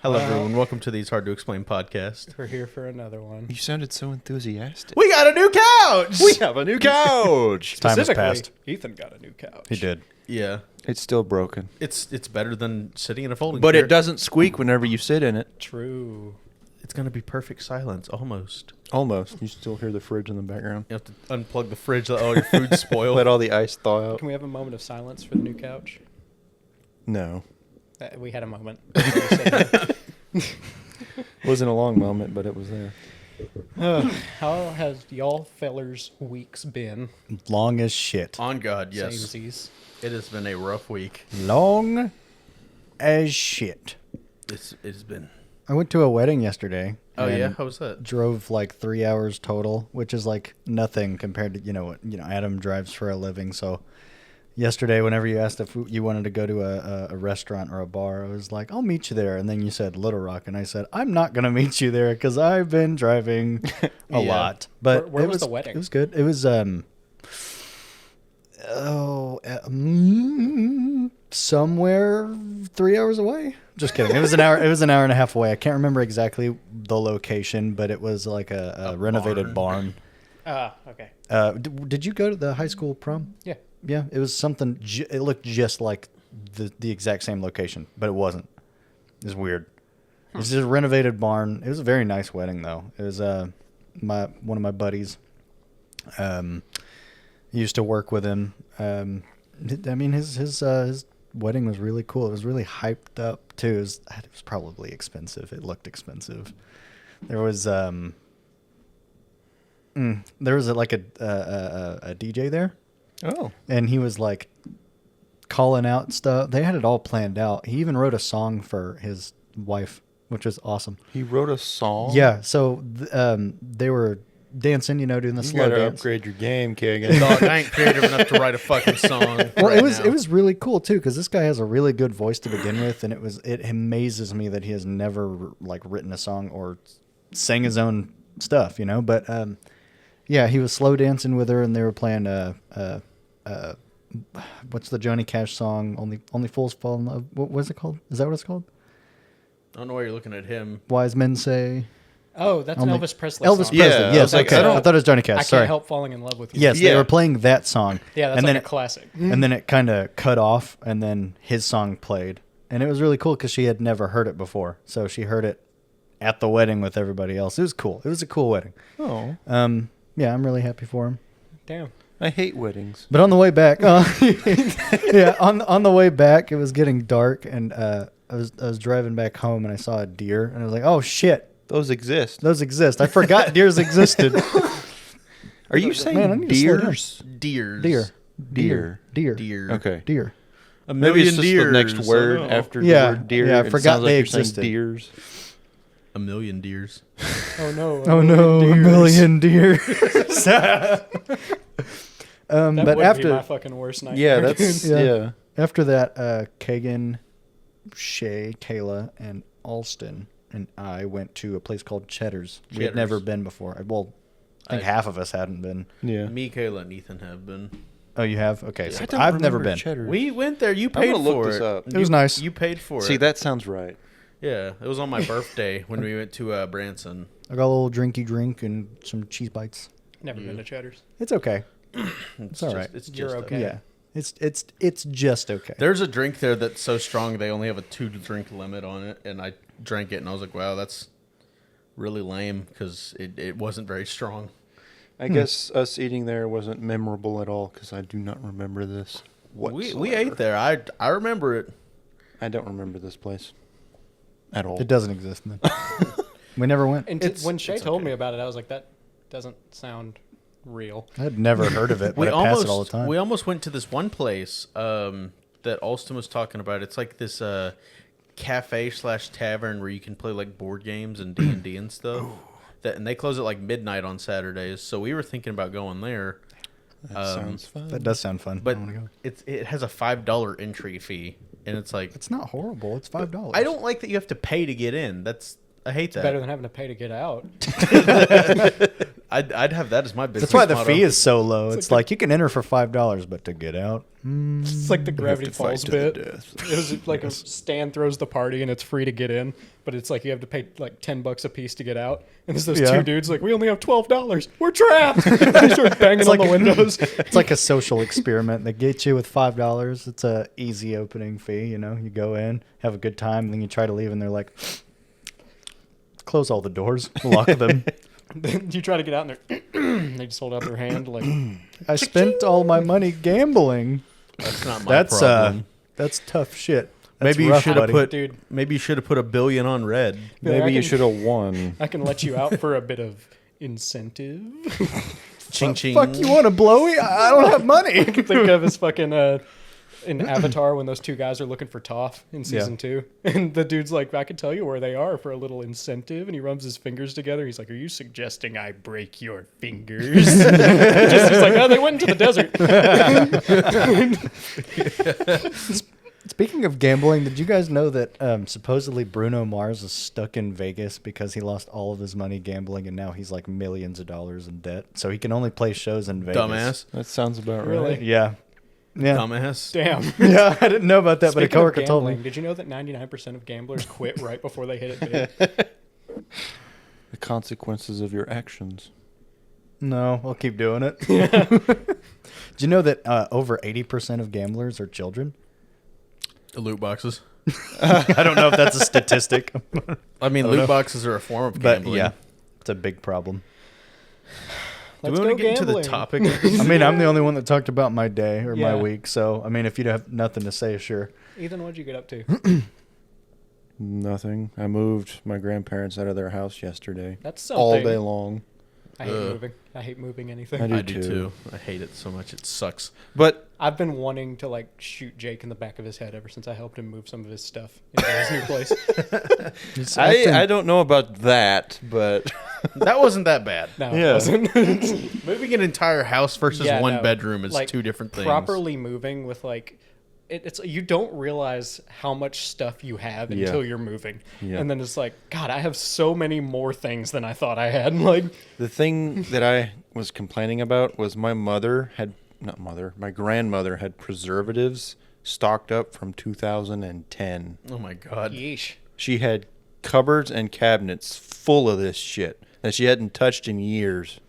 Hello, everyone. Welcome to the It's Hard to Explain podcast. We're here for another one. You sounded so enthusiastic. We got a new couch! We have a new couch. Time has Specifically, passed. Ethan got a new couch. He did. Yeah. It's still broken. It's better than sitting in a folding But chair. it doesn't squeak whenever you sit in it. True. It's going to be perfect silence, almost. Almost. You still hear the fridge in the background. You have to unplug the fridge, let all your food spoil. Let all the ice thaw out. Can we have a moment of silence for the new couch? No. We had a moment. Wasn't a long moment, but it was there. How has y'all fellers' weeks been? Long as shit. On God, yes. Samesies. It has been a rough week. Long as shit. It's been... I went to a wedding yesterday. Oh, and yeah? How was that? Drove like 3 hours total, which is like nothing compared to, what Adam drives for a living. So yesterday, whenever you asked if you wanted to go to a restaurant or a bar, I was like, I'll meet you there. And then you said Little Rock. And I said, I'm not going to meet you there because I've been driving a lot. But Where was the wedding? It was good. It was, somewhere 3 hours away. Just kidding. It was an hour. It was an hour and a half away. I can't remember exactly the location, but it was like a renovated barn. Okay. Did you go to the high school prom? Yeah. Yeah. It was something. It looked just like the exact same location, but it wasn't. It was weird. It was just a renovated barn. It was a very nice wedding, though. It was one of my buddies. Used to work with him. I mean, his wedding was really cool. It was really hyped up too. It was probably expensive. It looked expensive. There was a DJ there. Oh. And he was like calling out stuff. They had it all planned out. He even wrote a song for his wife, which was awesome. He wrote a song? Yeah. So they were dancing, doing the slow gotta dance. upgrade your game, Kagan. Dog, I ain't creative enough to write a fucking song. Well, right it was now. it was really cool too because this guy has a really good voice to begin with, and it amazes me that he has never like written a song or sang his own stuff, But yeah, he was slow dancing with her, and they were playing what's the Johnny Cash song? Only fools fall in love. What was it called? Is that what it's called? I don't know why you're looking at him. Wise men say. Oh, that's an Elvis Presley Elvis song. Presley. Yeah, I Yes. was like, Okay. I thought it was Johnny Cash. I Sorry. can't help falling in love with you. Yes, Yeah. they were playing that song. Yeah, that's and like then a classic. And then it kind of cut off, and then his song played. And it was really cool because she had never heard it before. So she heard it at the wedding with everybody else. It was cool. It was a cool wedding. Oh. Yeah, I'm really happy for him. Damn. I hate weddings. But on the way back, yeah, on the way back, it was getting dark, and I was driving back home, and I saw a deer, and I was like, oh, shit. Those exist. Those exist. I forgot deers existed. Are you saying Man, I need to slow down. deers? Deers. Deer. Okay. Deer. A Maybe million it's just deers. the next word I don't know. after Yeah, the word deer. yeah, I It forgot sounds like they you're saying existed. deers. A million deers. Oh, no. Oh, no, a million deer. That But would after be my fucking worst nightmare. Yeah, that's dude. Yeah. After that, Kagan, Shay, Kayla, and Alston and I went to a place called Cheddar's. We had Cheddar's. never been before. Well, I think half of us hadn't been. yeah. Me, Kayla, and Ethan have been. Oh, you have? Okay, so I don't I've never remember been. Cheddar. We went there. You I'm paid gonna for look it. this up. It was nice. You paid for See, it. that sounds right. Yeah, it was on my birthday when we went to Branson. I got a little drinky drink and some cheese bites. Never been to Cheddar's. It's okay. It's all just- right. It's You're just okay. Yeah, it's just okay. There's a drink there that's so strong they only have a 2-drink limit on it, and I drank it and I was like, wow, that's really lame because it wasn't very strong. I guess us eating there wasn't memorable at all because I do not remember this. We ate there. I remember it. I don't remember this place at all. It doesn't exist then. We never went. And when Shay told me about it, I was like, that doesn't sound real. I had never heard of it, but I pass it all the time. We almost went to this one place that Alston was talking about. It's like this cafe/tavern where you can play like board games and D&D and stuff. And they close at like midnight on Saturdays. So we were thinking about going there. That sounds fun. That does sound fun. But I wanna go. it has a $5 entry fee, and it's like It's not horrible. It's $5. I don't like that you have to pay to get in. I hate that. Better than having to pay to get out. I'd have that as my business. That's why the motto. fee is so low. It's It's like like you can enter for $5, but to get out, It's like the Gravity to fight Falls to the bit. death. It was like a Stan throws the party and it's free to get in, but it's like you have to pay like $10 a piece to get out. And there's those Yeah. two dudes like, we only have $12. We're trapped. They start banging on the windows. it's like a social experiment. They get you with $5. It's a easy opening fee. You know, you go in, have a good time, and then you try to leave, and they're like, close all the doors, lock them. Then you try to get out and they just hold out their hand like, I spent all my money gambling. That's not my That's problem. that's tough shit. That's Maybe you rough, should have buddy. put. dude, Maybe you should have put $1 billion on red. Yeah, I Maybe you can- should have won. I can let you out for a bit of incentive. Ching ching. Fuck, you want a blowy? I don't have money. I can think of his fucking in Avatar when those two guys are looking for Toph in season 2, and the dude's like, I can tell you where they are for a little incentive, and he rubs his fingers together. He's like, are you suggesting I break your fingers? He's like, oh, they went into the desert. Speaking of gambling, did you guys know that supposedly Bruno Mars is stuck in Vegas because he lost all of his money gambling, and now he's like millions of dollars in debt, so he can only play shows in Vegas. Dumbass. That sounds about Really? right. Yeah. Yeah. Dumbass. Damn. Yeah, I didn't know about that, Speaking but a coworker of told gambling, me. did you know that 99% of gamblers quit right before they hit it big? The consequences of your actions. No, I'll keep doing it. Did you know that over 80% of gamblers are children? The loot boxes. I don't know if that's a statistic, I mean, I don't loot know. boxes are a form of but gambling. yeah, it's a big problem. Do Let's we want go to get into the gambling. topic? I mean, I'm the only one that talked about my day or my Yeah. week, so I mean, if you'd have nothing to say, sure. Ethan, what'd you get up to? Nothing. I moved my grandparents out of their house yesterday. That's something. All day long. I hate Ugh. moving. I hate moving anything. I do I do too. too. I hate it so much. It sucks. But I've been wanting to like shoot Jake in the back of his head ever since I helped him move some of his stuff into his new place. I don't know about that, but That wasn't that bad. No, Yeah. it wasn't. Moving an entire house versus Yeah, one no. bedroom is Like, two different things. Properly moving with like, it's you don't realize how much stuff you have Yeah. until you're moving, Yeah. and then it's like, God, I have so many more things than I thought I had. Like, the thing that I was complaining about was my grandmother had preservatives stocked up from 2010. Oh my god. yeesh. She had cupboards and cabinets full of this shit that she hadn't touched in years.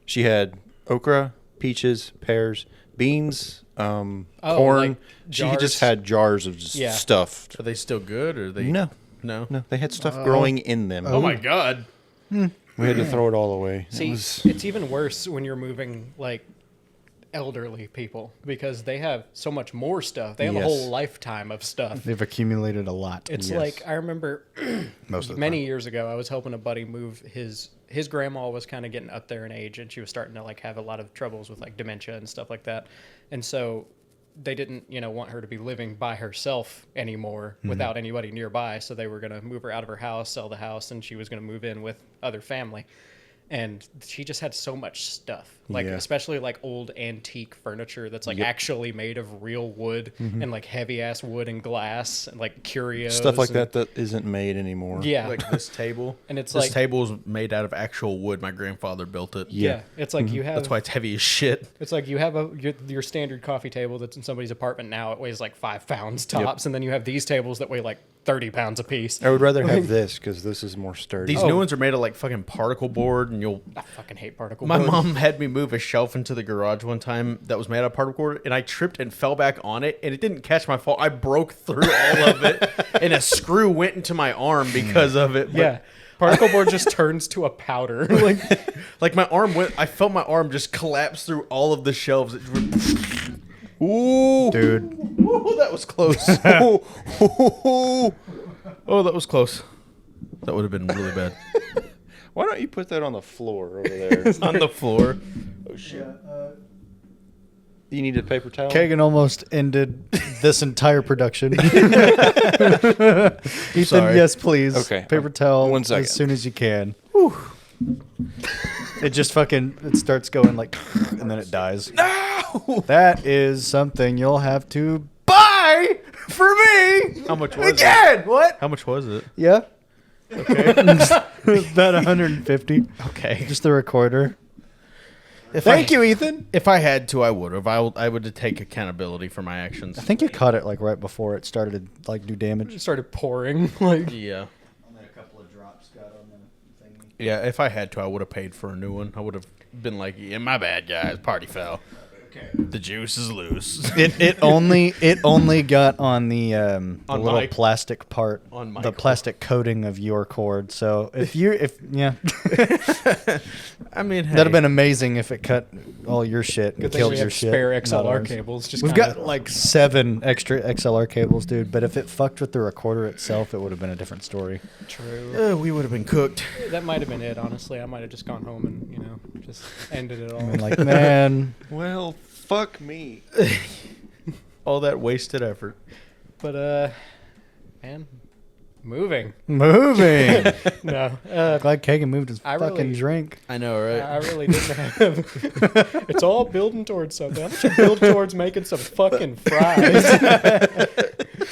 She had okra, peaches, pears, beans, corn. like She just jars? had jars of just Yeah. stuff. Are they still good or are they? No, No. no, they had stuff growing in them. Oh my god. We had to throw it all away. It See, was- it's even worse when you're moving like elderly people because they have so much more stuff. They have a Yes. whole lifetime of stuff. They've accumulated a lot. It's Yes. like I remember Most of the many years ago I was helping a buddy move his grandma was kind of getting up there in age and she was starting to like have a lot of troubles with like dementia and stuff like that. And so they didn't, want her to be living by herself anymore without anybody nearby, so they were going to move her out of her house, sell the house, and she was going to move in with other family. And she just had so much stuff, like Yeah. especially like old antique furniture that's like Yep. actually made of real wood and like heavy ass wood and glass and like curios, stuff like and- that isn't made anymore. Yeah, Like this table. and it's This like table is made out of actual wood. My grandfather built it. yeah, it's like you have That's why it's heavy as shit. it's like you have your standard coffee table that's in somebody's apartment now. It weighs like 5 pounds tops, and then you have these tables that weigh like 30 pounds a piece. I would rather have this because this is more sturdy. These new ones are made of like fucking particle board, and you'll. I fucking hate particle My board. mom had me move a shelf into the garage one time that was made out of particle board, and I tripped and fell back on it, and it didn't catch my fall. I broke through all of it, and a screw went into my arm because of it. But Yeah, particle board just turns to a powder. like my arm went. I felt my arm just collapse through all of the shelves. It went, ooh, Dude, ooh, that was close. Oh, that was close. That would have been really bad. Why don't you put that on the floor over there? On the floor. Oh shit! You need a paper towel. Kagan almost ended this entire production. Ethan, Sorry. yes, please. Okay. Paper towel 1 second. as soon as you can. It just it starts going like, and then it dies. No! That is something you'll have to buy for me. How much was it? Again? What? How much was it? Yeah. Okay. About 150. Okay. Just the recorder. Thank you, Ethan. If I had to, I would have. I would take accountability for my actions. I think you caught it like right before it started to like do damage. It started pouring. Like, Yeah. Only a couple of drops got on the thingy. Yeah, if I had to, I would have paid for a new one. I would have been like, yeah, my bad, guys. Party fell. Okay. The juice is loose. It only got on the little Mike. plastic part, On the Michael. plastic coating of your cord. So if yeah, I mean, hey. that'd have been amazing if it cut all your shit and good thing killed we your have shit. spare not XLR ours. cables. Just We've kinda- got like 7 extra XLR cables, dude. But if it fucked with the recorder itself, it would have been a different story. True. We would have been cooked. That might have been it, honestly. I might have just gone home and, just ended it all. I mean, like, man, Well, fuck me. All that wasted effort. But, man, moving. moving. No. Glad Kagan moved his I fucking really- drink. I know, right? I really didn't have. It's all building towards something. I'm just build towards making some fucking fries.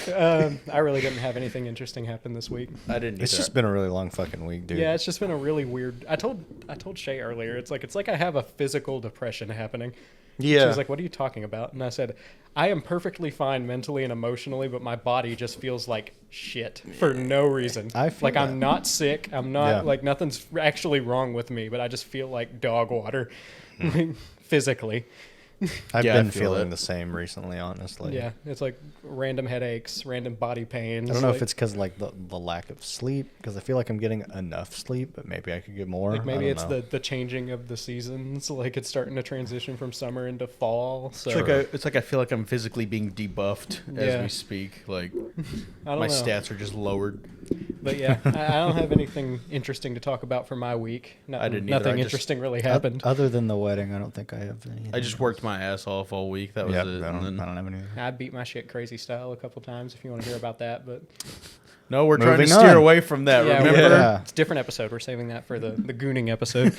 I really didn't have anything interesting happen this week. I didn't. It's either. just been a really long fucking week, dude. Yeah, it's just been a really weird. I told Shay earlier. It's like I have a physical depression happening. She Yeah. was like, "What are you talking about?" And I said, "I am perfectly fine mentally and emotionally, but my body just feels like shit for no reason. I feel like that. I'm not sick. I'm not Yeah. like nothing's actually wrong with me, but I just feel like dog water, physically. I've Yeah, I been feel feeling it. the same recently, honestly. Yeah, it's like random headaches, random body pains. I don't know like, if it's because like the lack of sleep, because I feel like I'm getting enough sleep, but maybe I could get more. like maybe I it's don't know. the changing of the seasons. Like it's starting to transition from summer into fall. So It's like I feel like I'm physically being debuffed as Yeah. we speak. Like I don't my know. stats are just lowered. But yeah, I don't have anything interesting to talk about for my week. Nothing, didn't either. nothing I just- interesting really happened. Other than the wedding, I don't think I have anything. I just worked my ass off all week. That was Yeah, it. I And don't then- have anything. I beat my shit crazy style a couple times if you want to hear about that. But No, we're trying to Moving steer on. away from that. yeah, Remember? Yeah. it's a different episode. We're saving that for the gooning episode.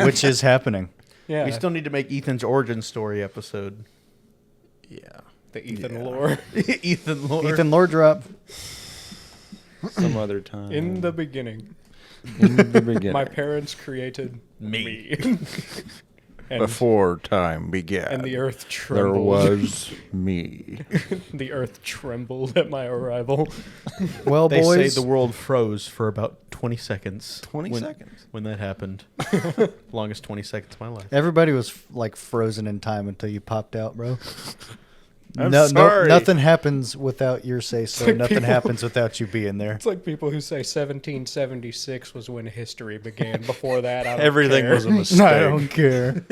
Which is happening. Yeah, We still need to make Ethan's origin story episode. Yeah. the Ethan Yeah. lore. Ethan Lord. Ethan Lord drop. Some other time. In the beginning, In the beginning. my parents created Me. and, Before time began. and the earth there trembled. was me. The earth trembled at my arrival. Well, They boys, say the world froze for about 20 seconds. 20 when- seconds. When that happened. Longest 20 seconds of my life. everybody was like frozen in time until you popped out, bro. I'm no, sorry. nothing happens without your say so. like Nothing people- happens without you being there. It's like people who say 1776 was when history began. Before that, I don't Everything care. was a mistake. I don't care.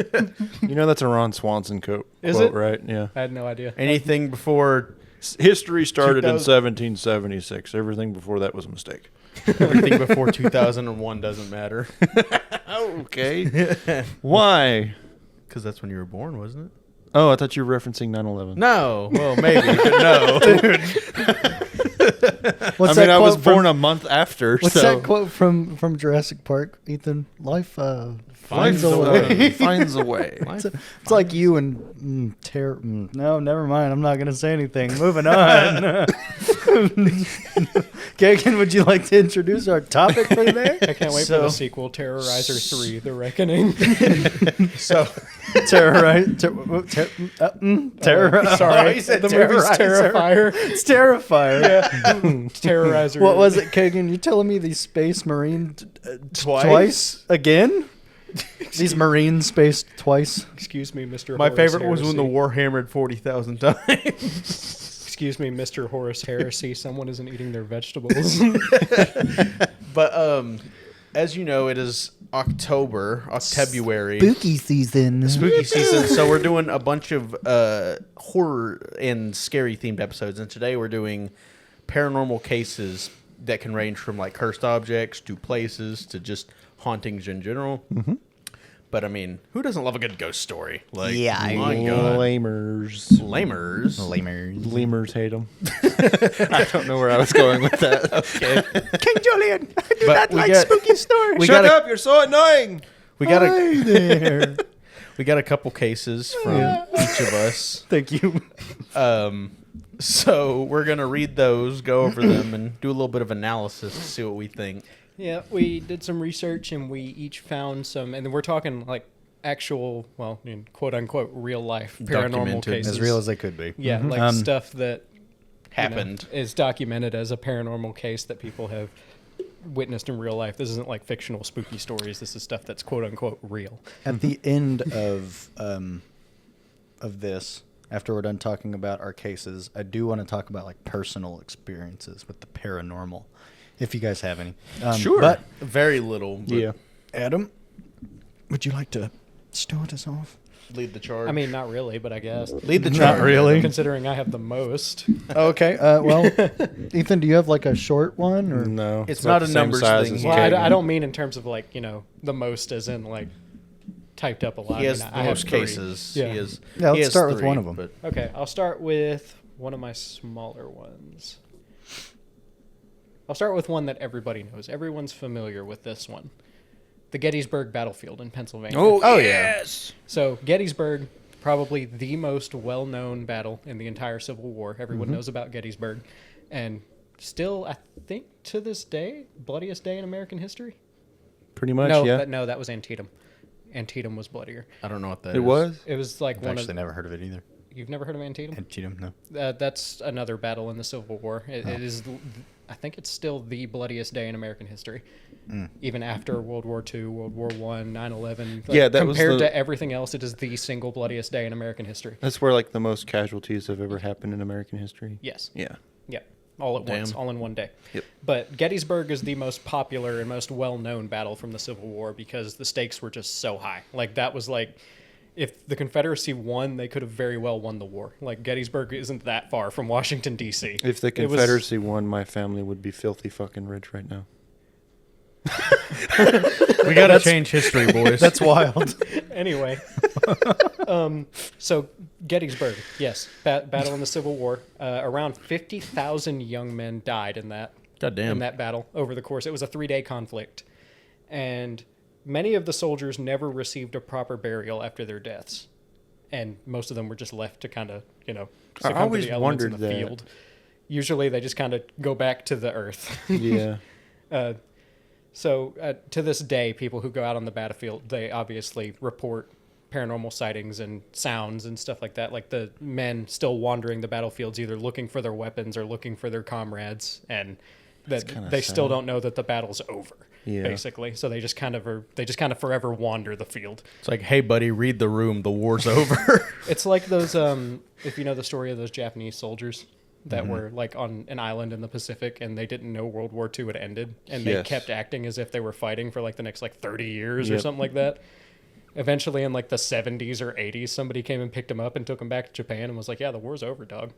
You know that's a Ron Swanson quote, Is quote, it? right? Yeah. I had no idea. Anything before History started in 2000 1776. Everything before that was a mistake. everything before 2001 doesn't matter. Okay. Why? Because that's when you were born, wasn't it? Oh, I thought you were referencing 9/11. No. Well, maybe, but no. What's I mean, that I was quote from- born a month after. What's so that quote from Jurassic Park, Ethan? Life finds a way. finds a way. It's like you and no, never mind. I'm not gonna say anything. Moving on. Kagan, would you like to introduce our topic for today? I can't wait for So- the sequel, Terrorizer 3: The Reckoning. So, Terrorize. Terrorize. Sorry, he said the movie's Terrorizer. Terrifier. It's Terrifier. Terrorizer. What was it, Kagan? You're telling me these space marine twice again? These marine spaced twice. Excuse me, Mr. my Horace favorite was when the Heresy. war hammered 40,000 times. Excuse me, Mr. Horace Heresy. Someone isn't eating their vegetables. But as you know, it is Octobuary. Spooky season. Spooky season. So we're doing a bunch of horror and scary themed episodes, and today we're doing paranormal cases that can range from like cursed objects to places to just hauntings in general. Mm-hmm. But I mean, who doesn't love a good ghost story? Like, Yeah, my God. Lamers. Lamers. Lemurs hate them. I don't know where I was going with that. Okay. King Julian, I do But not we like got- spooky stories. we Shut gotta- up! You're so annoying. We got Hi a there. we got a couple cases from each of us. Thank you. So we're going to read those, go over them, and do a little bit of analysis to see what we think. Yeah, we did some research and we each found some, and we're talking like actual, well, quote unquote, real life paranormal Documented. cases. As real as they could be. Yeah, like stuff that Happened. is documented as a paranormal case that people have witnessed in real life. This isn't like fictional spooky stories. This is stuff that's quote unquote real. At the end of this, after we're done talking about our cases, I do want to talk about like personal experiences with the paranormal, if you guys have any. Sure. But Very little. But Yeah. Adam, would you like to start us off? Lead the charge. I mean, not really, but I guess. lead the Not charge. really. Considering I have the most. Okay. Well, Ethan, do you have like a short one or? No, It's about not the a same numbers size thing. as Well, Well, Kagan. I don't mean in terms of like, the most as in like typed up a lot. He has I mean, the I have most 3. cases. Yeah. He has, Yeah, let's he has start with 3, one of them. But Okay, I'll start with one of my smaller ones. I'll start with one that everybody knows. Everyone's familiar with this one. The Gettysburg Battlefield in Pennsylvania. Oh, yes. So Gettysburg, probably the most well-known battle in the entire Civil War. Everyone knows about Gettysburg. And still, I think to this day, bloodiest day in American history? Pretty much, no, yeah. no, that was Antietam. Antietam was bloodier. I don't know what that is. It was? It was like I've one actually of... never heard of it either. You've never heard of Antietam? Antietam, no. That's another battle in the Civil War. It is, I think it's still the bloodiest day in American history. Even after World War II, World War I, 9/11. Yeah, that was compared the- to everything else, it is the single bloodiest day in American history. That's where like the most casualties have ever happened in American history. Yes. Yeah. Yeah. All at once, Damn. all in one day. Yep. But Gettysburg is the most popular and most well-known battle from the Civil War because the stakes were just so high. Like that was like, if the Confederacy won, they could have very well won the war. Like Gettysburg isn't that far from Washington D.C. If the It was- Confederacy won, my family would be filthy fucking rich right now. We got to change history, boys. That's wild. Anyway, so Gettysburg, yes, battle in the Civil War. Around 50,000 young men died in that Goddamn. battle over the course. It was a 3-day conflict, and many of the soldiers never received a proper burial after their deaths, and most of them were just left to kind of succumb to always the elements in the wondered that. field. Usually, they just kind of go back to the earth. Yeah. So to this day, people who go out on the battlefield, they obviously report paranormal sightings and sounds and stuff like that. Like the men still wandering the battlefields, either looking for their weapons or looking for their comrades, and that kinda they still sad. don't know that the battle's over. Yeah. Basically, so they just kind of forever wander the field. It's like, hey, buddy, read the room. The war's over. It's like those if you know the story of those Japanese soldiers that were like on an island in the Pacific and they didn't know World War II had ended and they Yes. kept acting as if they were fighting for like the next like 30 years or Yep. something like that. Eventually in like the 70s or 80s, somebody came and picked them up and took them back to Japan and was like, yeah, the war's over, dog.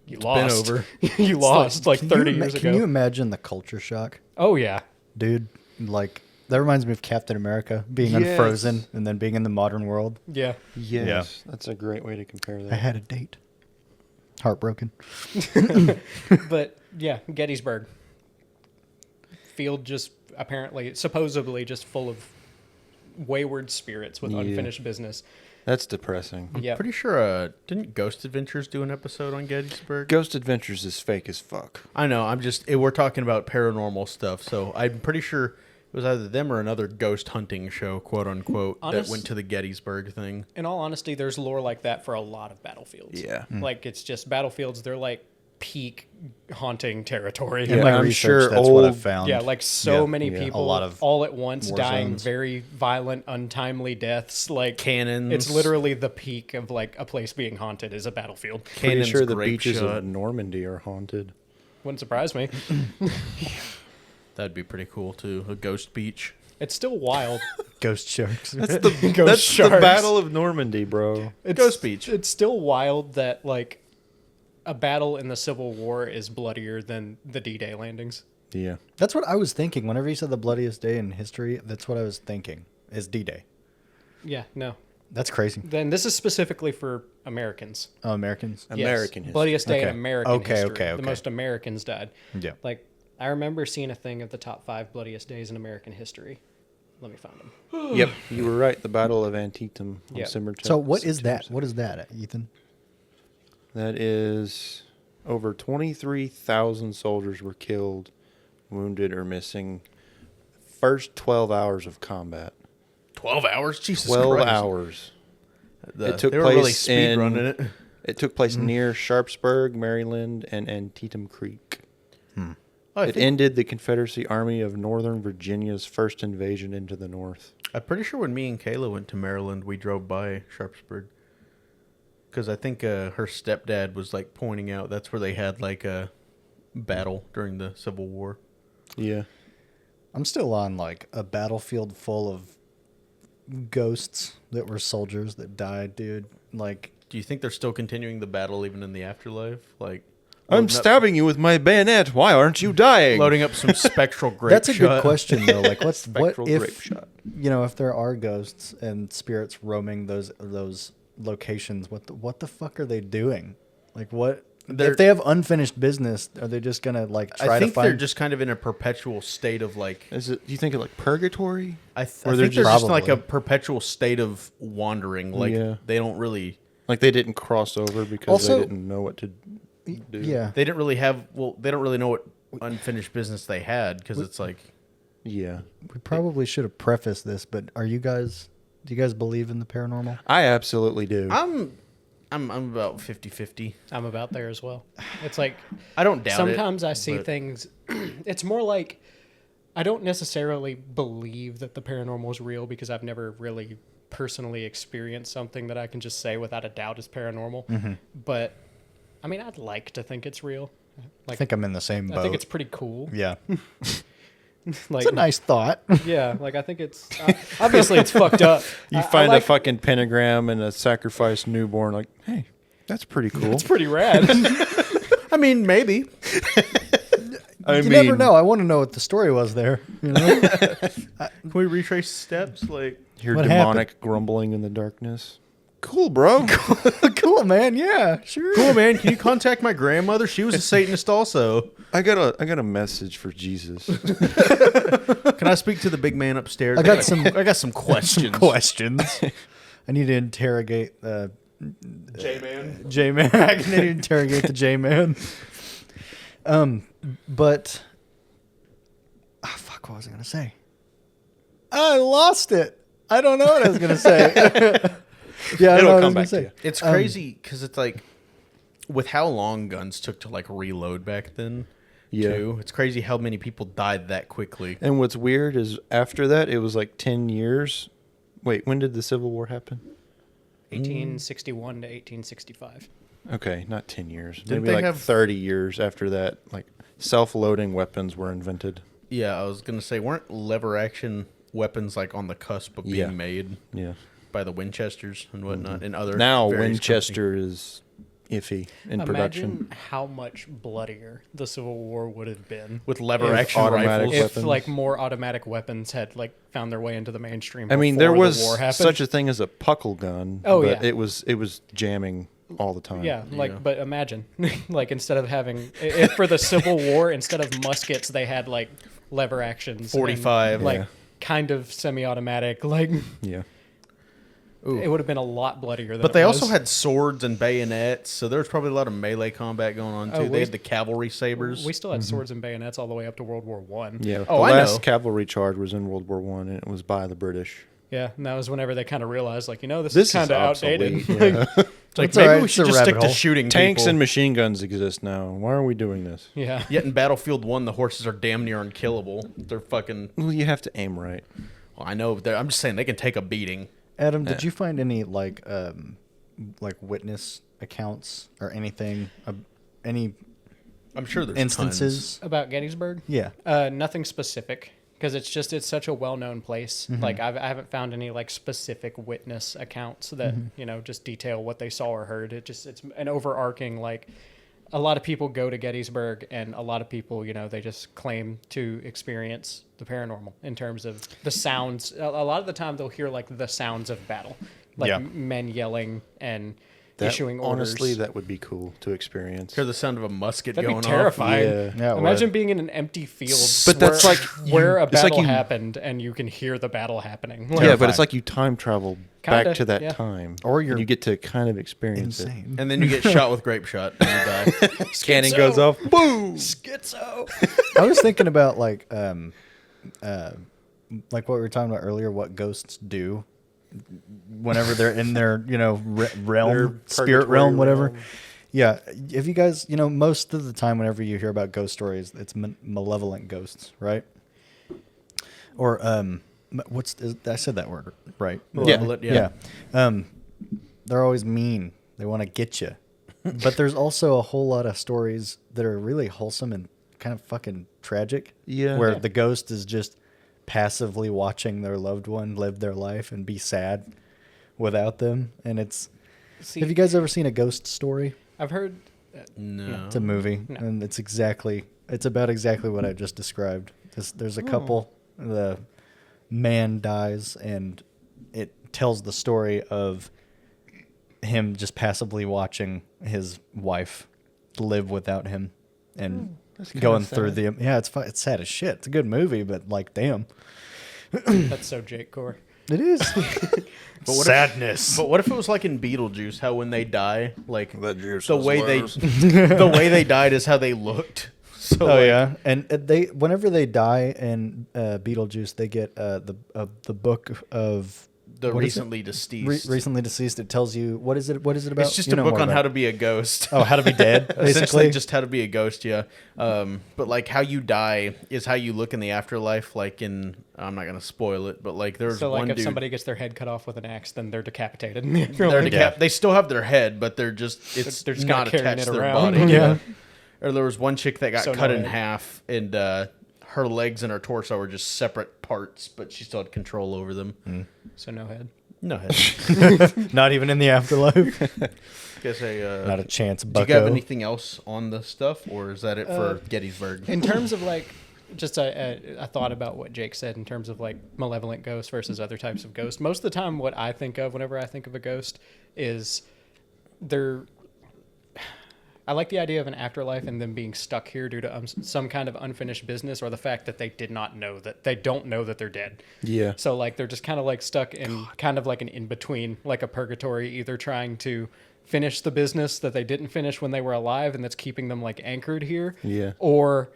You lost. been over. You lost like 30 years Can ago. you imagine the culture shock? Oh, yeah. Dude, like, that reminds me of Captain America being Yes. unfrozen and then being in the modern world. Yeah. Yes. That's a great way to compare I that. had a date. Heartbroken. But yeah, Gettysburg. Field just apparently, supposedly just full of wayward spirits with Yeah. unfinished business. That's depressing. Yeah. Pretty sure, didn't Ghost Adventures do an episode on Gettysburg? Ghost Adventures is fake as fuck. I know. We're talking about paranormal stuff, so I'm pretty sure it was either them or another ghost hunting show, quote unquote, that Honest- went to the Gettysburg thing. In all honesty, there's lore like that for a lot of battlefields. Yeah. Like it's just battlefields. They're like peak haunting territory. In Yeah, my I'm research, sure that's what I've old- found. Yeah, like so Yeah. many Yeah. people, A lot of all at once, war dying zones. very violent, untimely deaths. Like Cannons. It's literally the peak of like a place being haunted is a battlefield. Pretty Cannon's sure the grape beaches shot. of Normandy are haunted. Wouldn't surprise me. That'd be pretty cool too. A ghost beach. It's still wild. Ghost sharks. That's the Ghost that's sharks. the Battle of Normandy, bro. Ghost Beach. It's still wild that like a battle in the Civil War is bloodier than the D-Day landings. Yeah. That's what I was thinking. Whenever you said the bloodiest day in history, that's what I was thinking, is D-Day. Yeah, no. That's crazy. Then this is specifically for Americans. Oh, Americans? Yes, American history. Bloodiest day in Okay. American Okay, history. okay, The okay. most Americans died. Yeah. Like, I remember seeing a thing of the top 5 bloodiest days in American history. Let me find them. Yep. You were right. The Battle of Antietam on Yeah. September So what is September that? What is that, Ethan? That is over 23,000 soldiers were killed, wounded, or missing. First 12 hours of combat. 12 hours? Jesus 12 Christ. hours. It took they were really place speed running it. It took place near Sharpsburg, Maryland, and Antietam Creek. Oh, It ended the Confederacy Army of Northern Virginia's first invasion into the North. I'm pretty sure when me and Kayla went to Maryland, we drove by Sharpsburg. Because I think her stepdad was like pointing out that's where they had like a battle during the Civil War. Yeah. I'm still on like a battlefield full of ghosts that were soldiers that died, dude. Like, Do you think they're still continuing the battle even in the afterlife? Like, I'm stabbing you with my bayonet. Why aren't you dying? loading up some spectral grape that's a shot. good question though. Like, what Spectral grape if shot. if there are ghosts and spirits roaming those locations? What the fuck are they doing? Like, what if they have unfinished business? Are they just gonna like try I think to find? they're just kind of in a perpetual state of like. Is it? Do you think of like purgatory? I Or think they're they're just like probably. a perpetual state of wandering. Like Yeah. they don't really. Like they didn't cross over because Also- they didn't know what to do. Yeah, They didn't really have. Well, they don't really know what unfinished business they had because it's like. Yeah. we probably should have prefaced this, but do you guys believe in the paranormal? I absolutely do. I'm about 50-50. I'm about there as well. It's like I don't doubt it. sometimes I see but- things. It's more like I don't necessarily believe that the paranormal is real because I've never really personally experienced something that I can just say without a doubt is paranormal. But I mean, I'd like to think it's real. I think I'm in the same boat. I think it's pretty cool. yeah. Like, It's a nice thought. yeah, like I think it's obviously it's fucked up. You I find like- a fucking pentagram and a sacrificed newborn. Like, hey, that's pretty cool. It's pretty rad. I mean, maybe. You never know. I want to know what the story was there. You know? Can we retrace the steps? Like, Hear What demonic grumbling in the darkness. Cool, bro. Cool, man. Yeah, sure. cool, man. Can you contact my grandmother? She was a Satanist, also. I got a message for Jesus. Can I speak to the big man upstairs? I got some I got some questions. questions. I need to interrogate J-man. J-Man. I need to interrogate the J-Man. But fuck, what was I gonna say? I lost it. I don't know what I was gonna say. Yeah, I don't know what I was gonna say. It's crazy because it's like, with how long guns took to like reload back then. Yeah. Too. It's crazy how many people died that quickly. And what's weird is after that, it was like 10 years. Wait, when did the Civil War happen? 1861 to 1865. Okay, not 10 years. Didn't Maybe they like have- 30 years after that, like self-loading weapons were invented. Yeah, I was gonna say, weren't lever action weapons like on the cusp of being Yeah. made Yeah. by the Winchesters and whatnot, and other Now various Winchester is iffy in production. Imagine how much bloodier the Civil War would have been companies. With lever If action automatic rifles. if weapons. like more automatic weapons had like found their way into the mainstream. I mean, there before was the war happened. such a thing as a puckle gun. Oh, but yeah. it was jamming all the time. Yeah, like, Yeah. but imagine, like, instead of having, if for the Civil War, instead of muskets, they had, like, lever actions. 45. and, like, Yeah. kind of semi-automatic. Like, Yeah. Ooh. it would have been a lot bloodier than But it they was. also had swords and bayonets, so there was probably a lot of melee combat going on too. Oh, They had the cavalry sabers. We still had swords and bayonets all the way up to World War One. Yeah. Oh, the I last know. cavalry charge was in World War One, and it was by the British. Yeah, and that was whenever they kind of realized, like, this This is kind of outdated. obsolete. Yeah. It's like, It's all maybe right, we it's should a just rabbit stick to hole. shooting Tanks people. and machine guns exist now. Why are we doing this? Yeah. Yet in Battlefield 1, the horses are damn near unkillable. They're fucking... Well, you have to aim right. Well, I know, I'm just saying they can take a beating. Adam, did you find any like witness accounts or anything? Any I'm sure there's instances? About Gettysburg? Yeah. Nothing specific, because it's such a well-known place. Like, I haven't found any, like, specific witness accounts that, just detail what they saw or heard. It's an overarching, like, a lot of people go to Gettysburg, and a lot of people, they just claim to experience the paranormal in terms of the sounds. A lot of the time, they'll hear, like, the sounds of battle, like Yeah. men yelling and issuing orders. Honestly, that would be cool to experience. Hear the sound of a musket That'd be going terrifying. Yeah. Yeah, it Imagine would. being in an empty field, But that's where, like where a it's like battle you- happened, and you can hear the battle happening. Yeah, Terrifying. but it's like you time travel Kinda, back to that yeah. time, Or and you're you get to kind of experience insane. And then you get shot with grape shot and you die. it. Scanning goes off. Boom. Schizo. I was thinking about like what we were talking about earlier, what ghosts do whenever they're in their, realm, Their spirit purgatory realm, whatever. realm. Yeah. If you guys, most of the time whenever you hear about ghost stories, it's malevolent ghosts, right? Or, I said that word, right? Malevolent, yeah. They're always mean. They want to get you. But there's also a whole lot of stories that are really wholesome and kind of fucking tragic. Yeah. Where Yeah. the ghost is just passively watching their loved one live their life and be sad without them. And have you guys ever seen a ghost story? I've heard. No. It's a movie, No. and it's about exactly what I just described. There's a couple, the man dies, and it tells the story of him just passively watching his wife live without him and That's kinda going through sad. it's sad as shit. It's a good movie, but like, damn, That's so Jake Core. it is. But what Sadness. But what if it was like in Beetlejuice, how when they die, like That juice the was way loose. the way they died is how they looked. So Oh like, yeah, and whenever they die in Beetlejuice, they get the book of the what is it? recently deceased. Recently deceased. It tells you what is it about? It's just You a know book more on about how it. to be a ghost. Oh, how to be dead, Essentially, basically. just how to be a ghost. Yeah. But like how you die is how you look in the afterlife. Like I'm not gonna spoil it, but like there's So, like, one if dude. somebody gets their head cut off with an axe, then they're decapitated. They still have their head, but they're just They're just not kinda carrying attached it to their around. body. Yeah. Or there was one chick that got So cut no in head. half, and her legs and her torso were just separate parts, but she still had control over them. So no head. No head. Not even in the afterlife. Guess Not a chance, do you bucko. have anything else on the stuff, or is that it for Gettysburg? In terms of like, just a thought about what Jake said in terms of like malevolent ghosts versus other types of ghosts. Most of the time, what I think of whenever I think of a ghost is I like the idea of an afterlife and them being stuck here due to some kind of unfinished business, or the fact that they don't know that they're dead. Yeah. So like they're just kind of like stuck in kind of like an in between, like a purgatory, either trying to finish the business that they didn't finish when they were alive, and that's keeping them like anchored here. Yeah. Or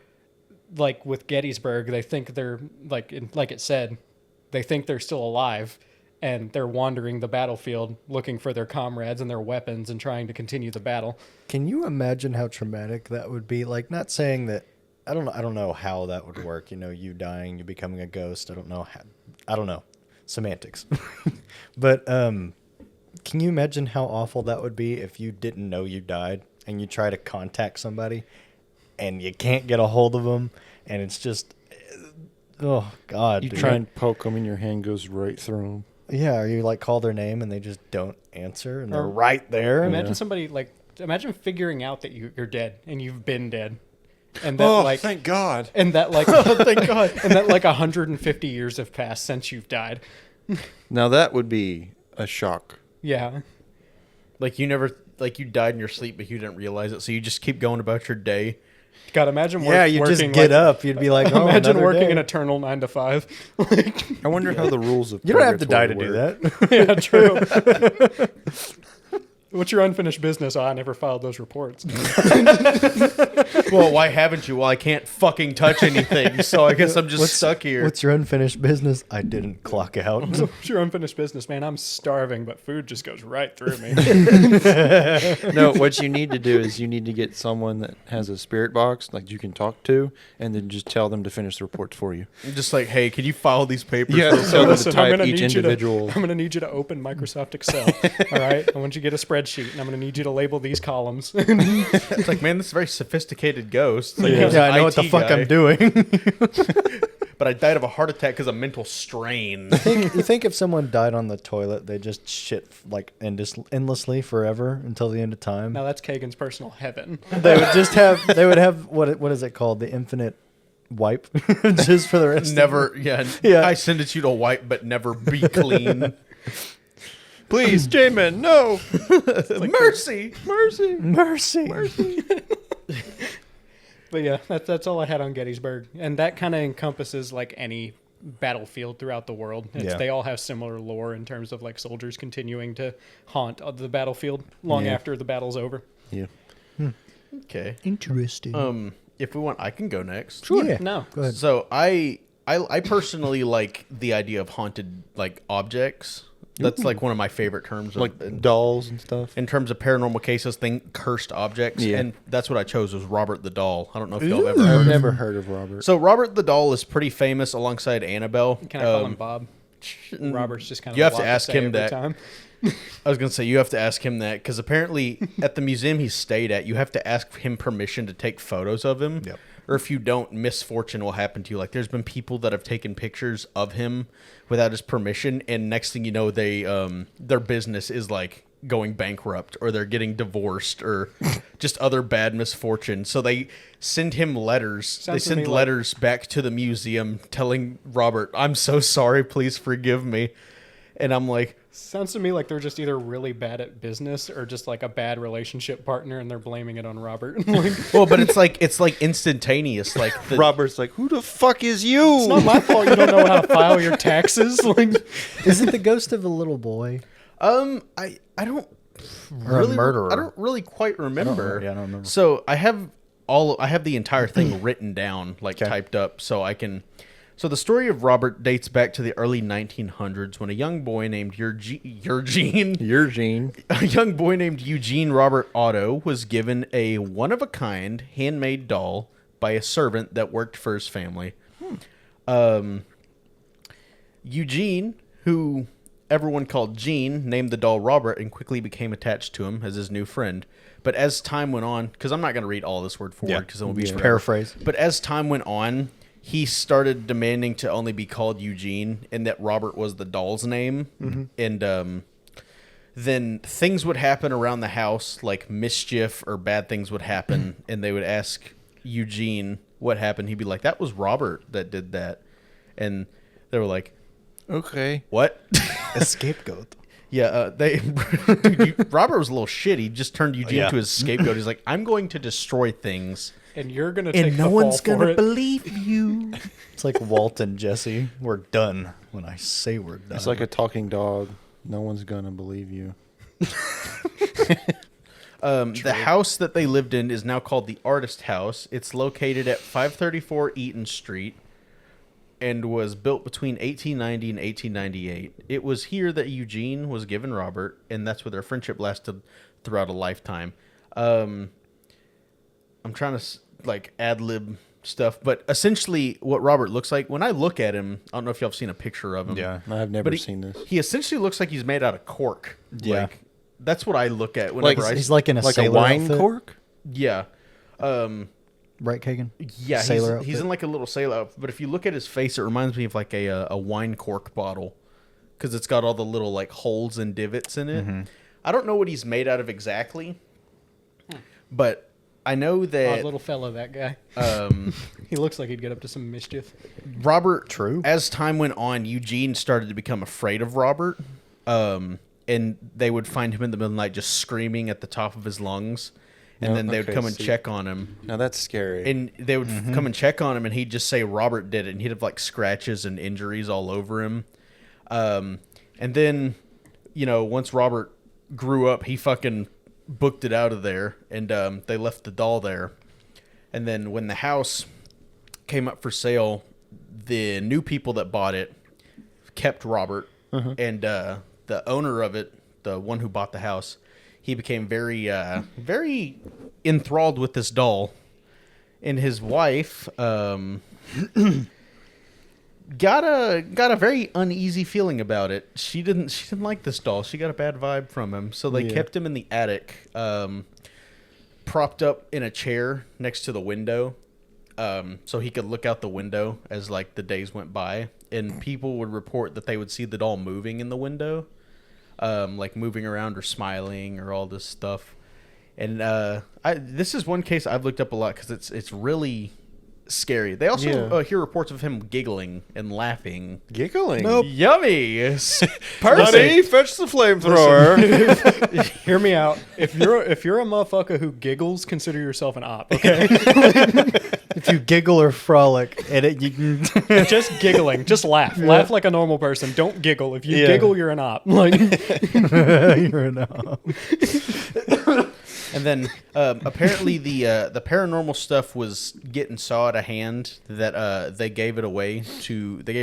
like with Gettysburg, they think they're like it said, they think they're still alive, and they're wandering the battlefield looking for their comrades and their weapons and trying to continue the battle. Can you imagine how traumatic that would be? Like, not saying that I don't know how that would work. You dying, you becoming a ghost. I don't know semantics. But can you imagine how awful that would be if you didn't know you died and you try to contact somebody and you can't get a hold of them, and it's just, oh God, You dude. try and poke them, and your hand goes right through them. Yeah, or you like call their name and they just don't answer, and they're Or right there. Imagine figuring out that you're dead and you've been dead, and that thank God. and that like thank God, and that like 150 years have passed since you've died. Now that would be a shock. Yeah. Like you died in your sleep, but you didn't realize it, so you just keep going about your day. God, imagine Yeah, you just working get like, up. You'd be like, oh, imagine another working day. an eternal 9 to 5. I wonder how the rules of You don't have to die to purgatory do work. that. Yeah, true. What's your unfinished business? Oh, I never filed those reports. Well, why haven't you? Well, I can't fucking touch anything, so I guess I'm just stuck here. What's your unfinished business? I didn't clock out. What's your unfinished business, man? I'm starving, but food just goes right through me. No, what you need to do is you need to get someone that has a spirit box, like you can talk to, and then just tell them to finish the reports for you. I'm just like, hey, can you file these papers? Yeah, real so quick? listen, type gonna each need you to- individual. I'm going to need you to open Microsoft Excel. All right. I want you to get a spreadsheet, and I'm going to need you to label these columns. It's like, man, this is a very sophisticated ghost. It's like, Yeah, he was an I know what the IT fuck guy, I'm doing. but I died of a heart attack because of mental strain. You think if someone died on the toilet, they just shit like endlessly forever until the end of time? Now that's Kagan's personal heaven. They would have what is it called? The infinite wipe, just for the rest. Never, yeah, Yeah. I send it you to wipe, but never be clean. Please, J-Man, no. Mercy. Mercy. But yeah, that's all I had on Gettysburg, and that kind of encompasses like any battlefield throughout the world. Yeah. They all have similar lore in terms of like soldiers continuing to haunt the battlefield long Yeah. after the battle's over. Yeah. Okay. Interesting. If we want, I can go next. Sure. Yeah. No. Go ahead. So I personally like the idea of haunted like objects. That's like one of my favorite terms. Like dolls and stuff. in terms of paranormal cases, think cursed objects, Yeah. and that's what I chose was Robert the Doll. I don't know if y'all have ever I've heard of him. never heard of Robert. So Robert the Doll is pretty famous alongside Annabelle. Can I call him Bob? Robert's just kind of You a have to lot ask say him every that. time. I was gonna say you have to ask him that because apparently at the museum he stayed at, you have to ask him permission to take photos of him. Yep. Or if you don't, misfortune will happen to you. Like there's been people that have taken pictures of him without his permission, and next thing you know, they their business is like going bankrupt, or they're getting divorced, or just other bad misfortune. So they send him letters. Sounds to they me send like- letters back to the museum telling Robert, "I'm so sorry. Please forgive me." And I'm like, Sounds to me like they're just either really bad at business or just like a bad relationship partner, and they're blaming it on Robert. Like, well, but it's like instantaneous. Like the, Robert's like, who the fuck is you? it's not my fault you don't know how to file your taxes. Like, Is it the ghost of a little boy? I don't Or a really murderer? I don't really quite remember. yeah, I don't remember. So I have the entire thing written down, like Okay. typed up, so I can. So the story of Robert dates back to the early 1900s when a young boy named Eugene a young boy named Eugene Robert Otto was given a one-of-a-kind handmade doll by a servant that worked for his family. Eugene, who everyone called Gene, named the doll Robert and quickly became attached to him as his new friend. But as time went on, because I'm not going to read all this word for word because it will be forever. Paraphrase. But as time went on, he started demanding to only be called Eugene, and that Robert was the doll's name. And then things would happen around the house, like mischief or bad things would happen, and they would ask Eugene what happened. He'd be like, "That was Robert that did that," and they were like, Okay. "What?" A scapegoat. Yeah, Robert was a little shit. He just turned Eugene Yeah. to his scapegoat. He's like, "I'm going to destroy things." and you're gonna take And the no fall one's for gonna it. believe you. It's like Walt and Jesse. We're done when I say we're done. It's like a talking dog. No one's gonna believe you. The house that they lived in is now called the Artist House. It's located at 534 Eaton Street and was built between 1890 and 1898. It was here that Eugene was given Robert, and that's where their friendship lasted throughout a lifetime. I'm trying to like ad-lib stuff, but essentially what Robert looks like, when I look at him, I don't know if y'all have seen a picture of him. Yeah. I've never But he, seen this. He essentially looks like he's made out of cork. Yeah. Like, that's what I look at whenever he's like in a Like a sailor wine outfit. cork? Yeah. Right, Kagan? Yeah, Sailor he's outfit. in like a little sailor outfit, but if you look at his face, it reminds me of like a wine cork bottle because it's got all the little like holes and divots in it. I don't know what he's made out of exactly, but I know Odd that little fella, that guy. He looks like he'd get up to some mischief. Robert. True. As time went on, Eugene started to become afraid of Robert, and they would find him in the middle of the night just screaming at the top of his lungs, and Oh, then they would okay, come and see. check on him. Now that's scary. And they would come and check on him, and he'd just say Robert did it, and he'd have like scratches and injuries all over him. And then, once Robert grew up, he fucking booked it out of there, and they left the doll there. And then when the house came up for sale, the new people that bought it kept Robert, and the owner of it, the one who bought the house, he became very, very enthralled with this doll, and his wife got a very uneasy feeling about it. She didn't like this doll. She got a bad vibe from him, so they kept him in the attic, propped up in a chair next to the window, so he could look out the window as like the days went by, and people would report that they would see the doll moving in the window. Like moving around or smiling or all this stuff. And this is one case I've looked up a lot because it's really scary. They also Yeah. hear reports of him giggling and laughing. Giggling. Yummy. Honey, fetch the flamethrower. Hear me out. If you're a motherfucker who giggles, consider yourself an op. Okay, If you giggle or frolic, you can. just giggling, just laugh, laugh like a normal person. Don't giggle. If you Yeah. giggle, you're an op. Like, You're enough. And then apparently the paranormal stuff was getting so out of hand that they gave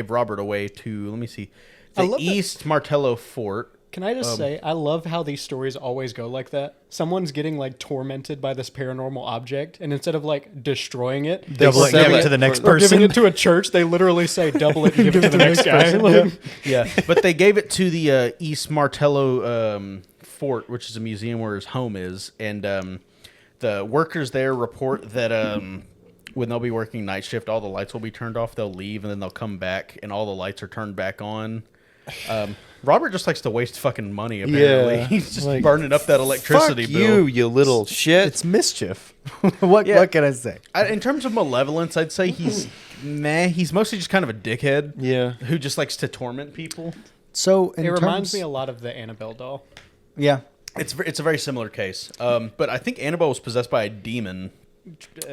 Robert away to, let me see, I the love that- East Martello Fort. can I just say, I love how these stories always go like that. Someone's getting like tormented by this paranormal object, and instead of like destroying it, Double it, sell give it it to the next or giving person. it to a church, they literally say double it and give it to the next guy. Like, Yeah, but they gave it to the East Martello Fort, which is a museum where his home is, and the workers there report that when they'll be working night shift, all the lights will be turned off. They'll leave, and then they'll come back, and all the lights are turned back on. Robert just likes to waste fucking money. Apparently, Yeah. he's just Like, burning up that electricity Fuck bill. you little shit. It's mischief. What Yeah. what can I say? In terms of malevolence, I'd say he's meh. He's mostly just kind of a dickhead. Yeah. Who just likes to torment people. So it reminds me a lot of the Annabelle doll. Yeah. It's a very similar case. But I think Annabelle was possessed by a demon,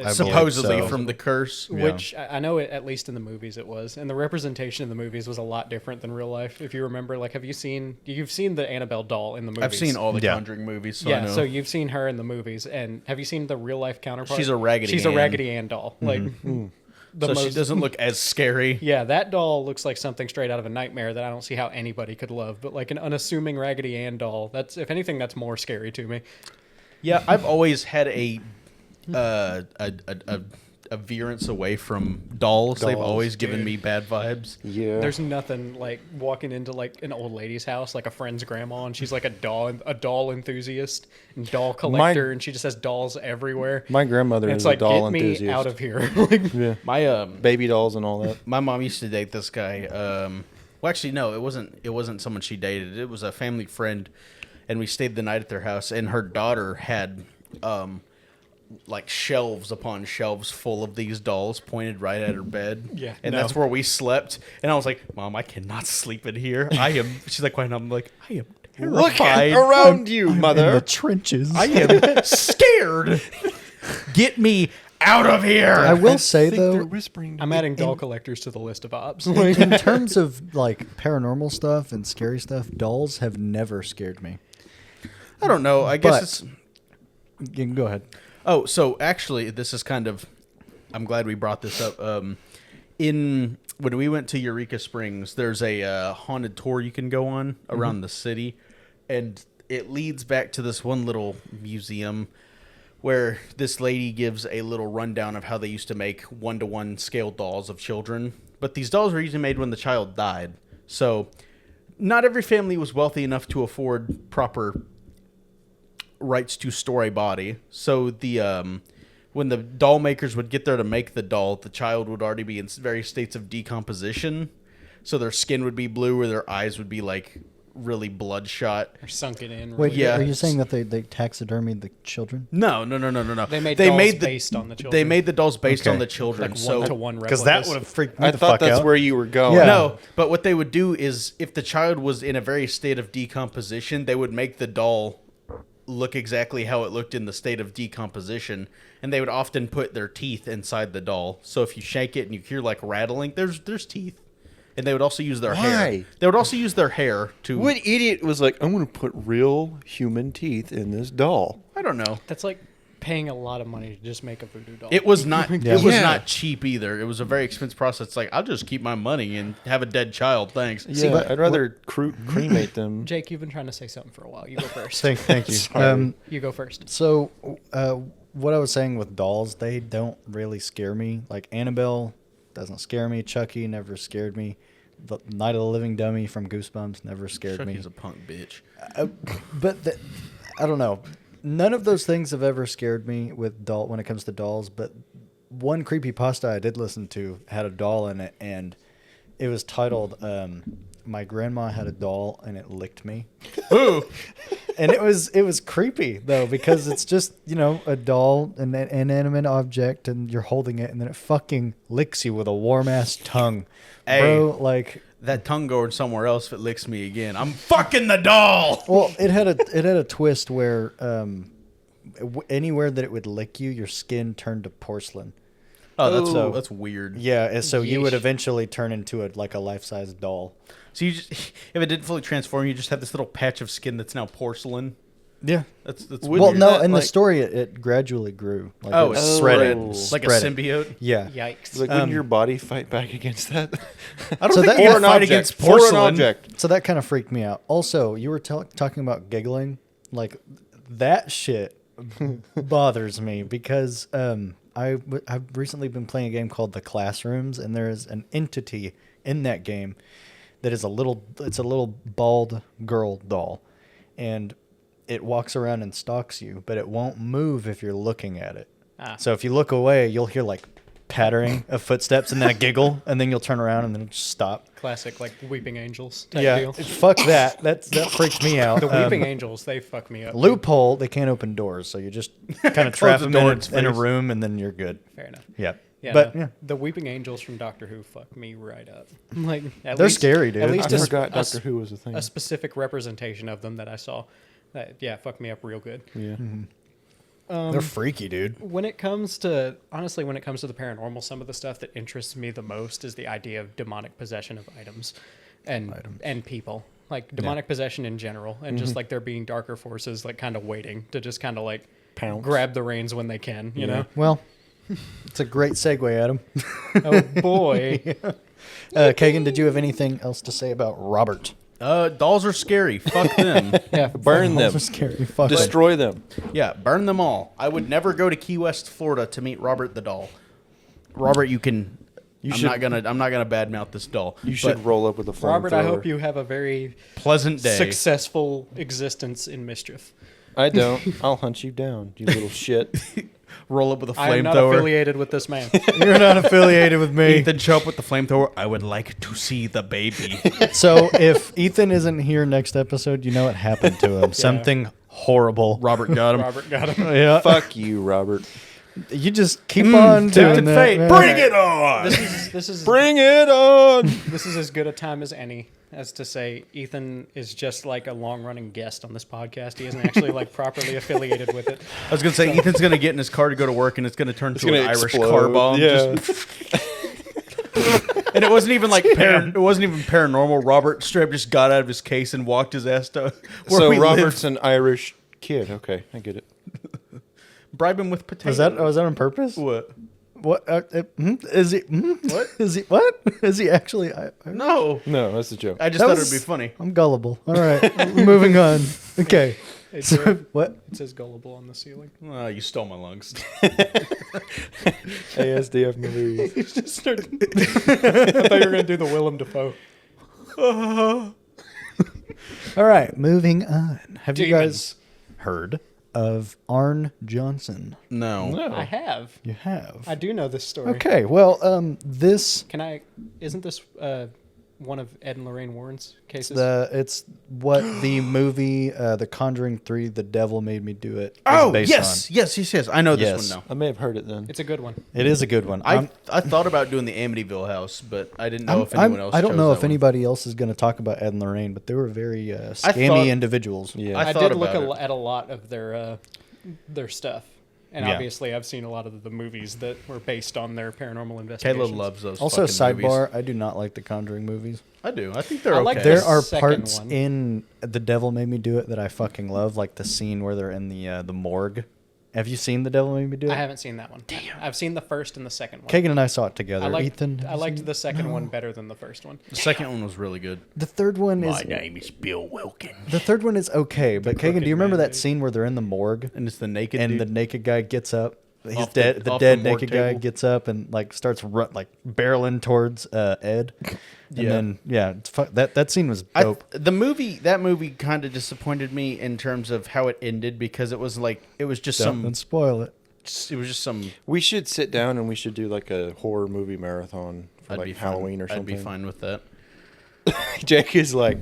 I supposedly believe so. from the curse. Which I know it, at least in the movies it was, and the representation in the movies was a lot different than real life. If you remember, like, you've seen the Annabelle doll in the movies? I've seen all the Yeah. Conjuring movies, so I Yeah, know. so you've seen her in the movies, and have you seen the real life counterpart? She's a Raggedy She's a Ann. Raggedy Ann doll. Like, so she doesn't look as scary. Yeah, that doll looks like something straight out of a nightmare that I don't see how anybody could love. But like an unassuming Raggedy Ann doll, that's, if anything, that's more scary to me. Yeah, I've always had a veerance away from dolls. They've Dolls, always given me bad vibes. Yeah. There's nothing like walking into like an old lady's house, like a friend's grandma, and she's like a doll enthusiast and doll collector, and she just has dolls everywhere. My grandmother And is it's like, a doll get me enthusiast. out of here. Like, Yeah. My Baby dolls and all that. my mom used to date this guy. Well, actually, no, it wasn't someone she dated. It was a family friend, and we stayed the night at their house. And her daughter had like shelves upon shelves full of these dolls pointed right at her bed. Yeah, and no. that's where we slept. And I was like, "Mom, I cannot sleep in here. I am." She's like, "Why?" And I'm like, "I am terrified. around you, In mother. the trenches. I am scared. Get me out of here." I will say Think they're though, whispering. I'm adding doll collectors to the list of ops. in terms of like paranormal stuff and scary stuff, dolls have never scared me. I don't know. I guess But- it's. You can go ahead. Oh, so actually, this is kind of. I'm glad we brought this up. When we went to Eureka Springs, there's a haunted tour you can go on around the city, and it leads back to this one little museum where this lady gives a little rundown of how they used to make 1-to-1 scale dolls of children. But these dolls were usually made when the child died. So not every family was wealthy enough to afford proper rights to store a body. So the when the doll makers would get there to make the doll, the child would already be in various states of decomposition. So their skin would be blue, or their eyes would be like really bloodshot. Or sunken in. Wait, Yeah. are you saying that they taxidermied the children? No. They made dolls based on the children. They made the dolls based Okay. on the children. like so 1-to-1 Because that replicas. would have freaked me I the thought fuck that's out. where you were going. Yeah. no, but what they would do is if the child was in a very state of decomposition, they would make the doll look exactly how it looked in the state of decomposition, and they would often put their teeth inside the doll. So if you shake it and you hear like rattling, there's teeth. And they would also use their hair. Why? They would also use their hair to. What idiot was like, I'm going to put real human teeth in this doll? I don't know. That's like paying a lot of money to just make a voodoo doll. It was not. Yeah. It was Yeah. not cheap either. It was a very expensive process. It's like, I'll just keep my money and have a dead child. Thanks. Yeah, but- I'd rather cremate them. Jake, you've been trying to say something for a while. You go first. Thank you. Sorry. You go first. So, what I was saying with dolls, they don't really scare me. Like Annabelle doesn't scare me. Chucky never scared me. The Night of the Living Dummy from Goosebumps never scared me. Chucky's a punk bitch. But I don't know. None of those things have ever scared me with when it comes to dolls. But one creepypasta I did listen to had a doll in it, and it was titled my grandma had a doll and it licked me. Ooh. And it was creepy though, because it's just, a doll, an inanimate object, and you're holding it, and then it fucking licks you with a warm ass tongue. Hey. Bro, like, That tongue going somewhere else if it licks me again. I'm fucking the doll. well, it had a twist where anywhere that it would lick you, your skin turned to porcelain. Oh, that's weird. Yeah, and so you would Yeesh. eventually turn into a life-size doll. So you just, if it didn't fully transform, you just have this little patch of skin that's now porcelain. Yeah. That's Would Well, weird. no, that, in the like- story, it gradually grew. Like Oh, it it's shredded, like a spread it. symbiote. Yeah. Yikes. Like, wouldn't your body fight back against that? I don't So think that- you For can an fight against For an porcelain. object. So that kind of freaked me out. Also, you were talking about giggling. Like, that shit bothers me because I've recently been playing a game called The Classrooms, and there is an entity in that game that is a little bald girl doll, and it walks around and stalks you, but it won't move if you're looking at it. Ah. So if you look away, you'll hear like pattering of footsteps and then a giggle, and then you'll turn around and then it'll just stop. Classic, like Weeping Angels type Yeah, deal. fuck that. That freaks me out. The Weeping Angels, they fuck me up. Loophole, they can't open doors, so you just kind of trap the them door in in a space. room, and then you're good. Fair enough. Yeah, Yeah, but no, yeah, the Weeping Angels from Doctor Who fuck me right up. Like They're scary, dude. At I least forgot Doctor Who was a thing. a specific representation of them that I saw. That fucked me up real good. Yeah. they're freaky, dude. When it comes to the paranormal, some of the stuff that interests me the most is the idea of demonic possession of items and people. Like demonic possession in general, and just like there being darker forces like kind of waiting to just kind of like Pounce. grab the reins when they can, you know? Well, it's a great segue, Adam. Oh boy. Kagan, did you have anything else to say about Robert? Dolls are scary. Fuck them. Yeah. Burn them. Those are scary. Fuck Destroy them. Yeah, burn them all. I would never go to Key West, Florida to meet Robert the doll. Robert, you can. I'm not gonna badmouth this doll. You should roll up with a flamethrower. Robert, I hope you have a very Pleasant day. successful existence in mischief. I don't. I'll hunt you down, you little shit. Roll up with a I am not flamethrower. affiliated with this man. You're not affiliated with me. Ethan, show up with the flamethrower. I would like to see the baby. So if Ethan isn't here next episode, you know what happened to him. Something horrible. Robert got him. Robert got him. Yeah. Fuck you, Robert. You just keep on doing Tempted that. fate. man. Bring it on. This is Bring it on. this is as good a time as any as to say Ethan is just like a long running guest on this podcast. He isn't actually like properly affiliated with it. I was gonna say Ethan's gonna get in his car to go to work, and it's gonna turn to an gonna Irish explode. car bomb. Yeah. And it wasn't even like it wasn't even paranormal. Robert straight just got out of his case and walked his ass to where So we Robert's an Irish kid. Okay, I get it. live. Bribe him with potatoes. Was that on purpose? What? What is he? What is he? What is he actually? No, No, that's a joke. I just That thought was- it'd be funny. I'm gullible. All right, moving on. Okay. It's So, what? It says gullible on the ceiling. You stole my lungs. ASDF movies. He's just started. I thought you were gonna do the Willem Dafoe. All right, moving on. Have you Demons. guys heard of Arn Johnson? No. I have. You have. I do know this story. Okay. Well, this Can I? Isn't this one of Ed and Lorraine Warren's cases? it's what the movie The Conjuring 3: The Devil Made Me Do It is Oh based yes. I know this Yes. one now. I may have heard it then. It's a good one. on. It is a good one. I thought about doing the Amityville house, but I didn't know if anyone else. I don't chose know that if one. anybody else is going to talk about Ed and Lorraine, but they were very thought- scammy individuals. Yeah. I I thought did look about it. at a lot of their stuff, and Yeah. obviously I've seen a lot of the movies that were based on their paranormal investigations. Kayla loves those. Also, fucking sidebar: movies. I do not like the Conjuring movies. I do. I think they're I okay. like There The are second parts one. in The Devil Made Me Do It that I fucking love, like the scene where they're in the morgue. Have you seen The Devil Made Me Do It? I haven't seen that one. Damn. I've seen the first and the second one. Kagan and I saw it together. I liked, Ethan, I liked the second one better than the first one. The second one was really good. the third one is name is Bill Wilkins. the third one is okay, but Kagan, crooked do you remember man, that dude. scene where they're in the morgue And it's the naked and dude. the naked guy gets up? He's Off the- dead. The off dead the morgue naked guy table? gets up and like starts barreling towards Ed. And Yeah. then that scene was dope. That movie kind of disappointed me in terms of how it ended because it was just Don't spoil it. some. We should sit down and we should do like a horror movie marathon for like Halloween or something. I'd be fine with that. Jake is like,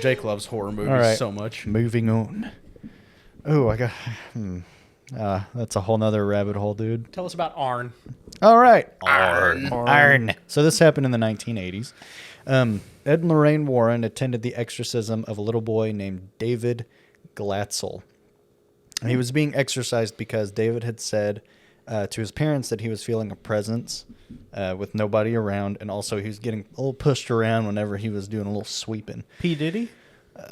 Jake loves horror movies All right. so much. Moving on. Oh, I got. That's a whole nother rabbit hole, dude. Tell us about Arn. All right. Arn. So this happened in the 1980s. Ed and Lorraine Warren attended the exorcism of a little boy named David Glatzel. He was being exorcised because David had said to his parents that he was feeling a presence with nobody around, and also he was getting a little pushed around whenever he was doing a little sweeping. P. Diddy?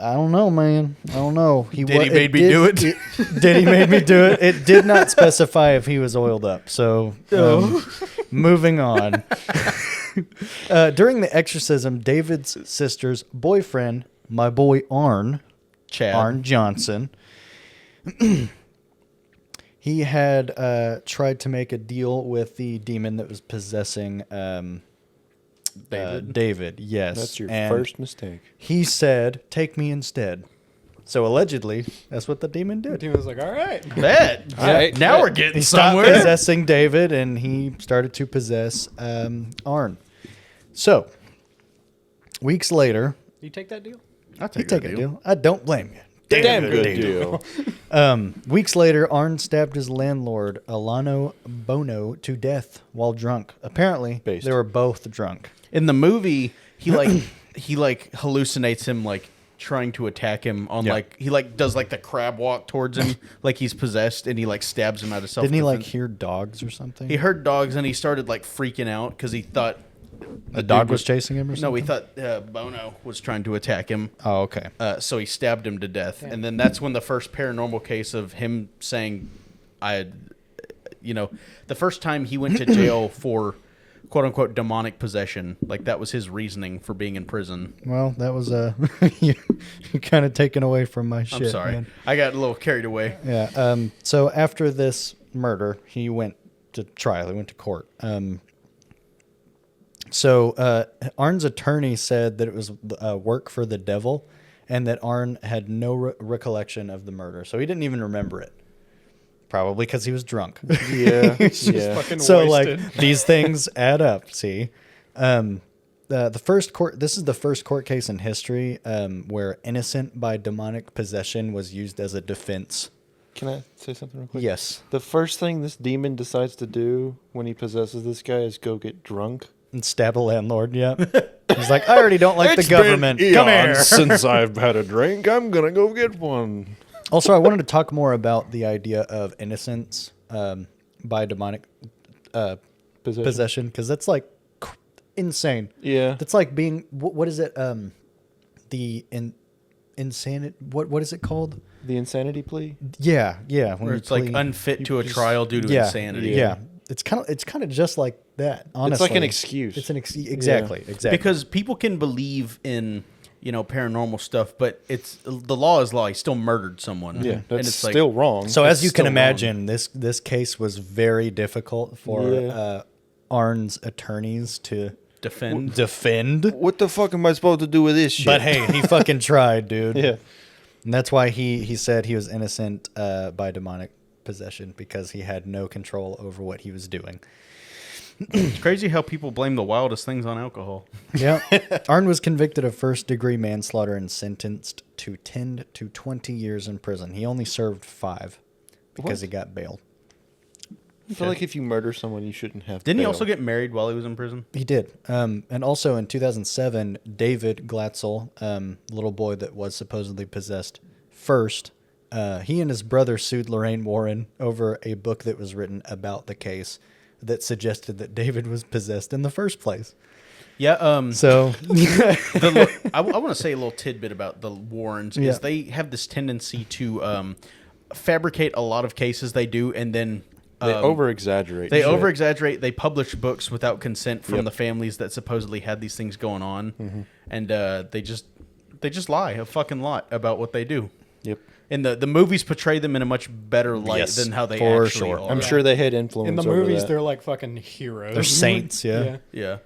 I don't know, man. I don't know. Diddy made me do it? Diddy made me do it. It did not specify if he was oiled up. So, moving on. During the exorcism, David's sister's boyfriend, my boy Arn Johnson, he had tried to make a deal with the demon that was possessing David. Yes. That's your And first mistake. he said, "Take me instead." So allegedly, that's what the demon did. He was like, all right. Bet. right, Now bet. we're getting He stopped somewhere. possessing David, and he started to possess Arn. So, weeks later, You take that deal? I'll you take take that a deal. deal. I don't blame you. Damn good deal. Weeks later, Arn stabbed his landlord, Alano Bono, to death while drunk. Apparently, Based. they were both drunk. In the movie, he hallucinates him like trying to attack him on Yeah. he does like the crab walk towards him like he's possessed, and he like stabs him out of self. Didn't he like hear dogs or something? He heard dogs and he started like freaking out because he thought the dog was chasing him or something? No, he thought Bono was trying to attack him. Oh, okay. So he stabbed him to death, and then that's when the first paranormal case of him saying, the first time he went to jail for quote unquote demonic possession, like that was his reasoning for being in prison. Well, that was you kind of taken away from my shit. I'm sorry, man. I got a little carried away. Yeah. So after this murder, he went to trial. He went to court. So Arn's attorney said that it was work for the devil, and that Arn had no recollection of the murder, so he didn't even remember it. Probably because he was drunk. Yeah. Fucking So wasted. like these things add up. See, the first court. This is the first court case in history where innocent by demonic possession was used as a defense. Can I say something real quick? Yes, The first thing this demon decides to do when he possesses this guy is go get drunk. and stab a landlord. Yeah, he's like, I already don't like the government. Come here. Since I've had a drink, I'm gonna go get one. Also, I wanted to talk more about the idea of innocence by demonic possession, because that's like insane. Yeah. That's like being what is it? The insanity. What is it called? The insanity plea. Yeah. When Where you it's like plead- unfit to a trial due to yeah, insanity. Yeah. It's kind of just like that. Honestly, It's like an excuse. It's an exactly. Because people can believe in paranormal stuff, but it's the law is law. He still murdered someone. Yeah, and that's it's like, still wrong. So as It's you can still imagine, this case was very difficult for Yeah. Arn's attorneys to defend. What the fuck am I supposed to do with this shit? But hey, he fucking tried, dude. Yeah. And that's why he said he was innocent by demonic possession, because he had no control over what he was doing. It's crazy how people blame the wildest things on alcohol. Yeah. Arn was convicted of first-degree manslaughter and sentenced to 10 to 20 years in prison. He only served 5 because he got bail. I feel like if you murder someone, you shouldn't have. Didn't he bail. also get married while he was in prison? He did. And also in 2007, David Glatzel, little boy that was supposedly possessed first, he and his brother sued Lorraine Warren over a book that was written about the case that suggested that David was possessed in the first place. Yeah. So I want to say a little tidbit about the Warrens Yeah. is they have this tendency to fabricate a lot of cases they do, and then They over exaggerate. They over exaggerate. They publish books without consent from the families that supposedly had these things going on, and they just lie a fucking lot about what they do. Yep. And the movies portray them in a much better light Yes, than how they for actually sure. are. I'm sure they had influence In the over movies, that. they're like fucking heroes. they're saints, yeah. Yeah.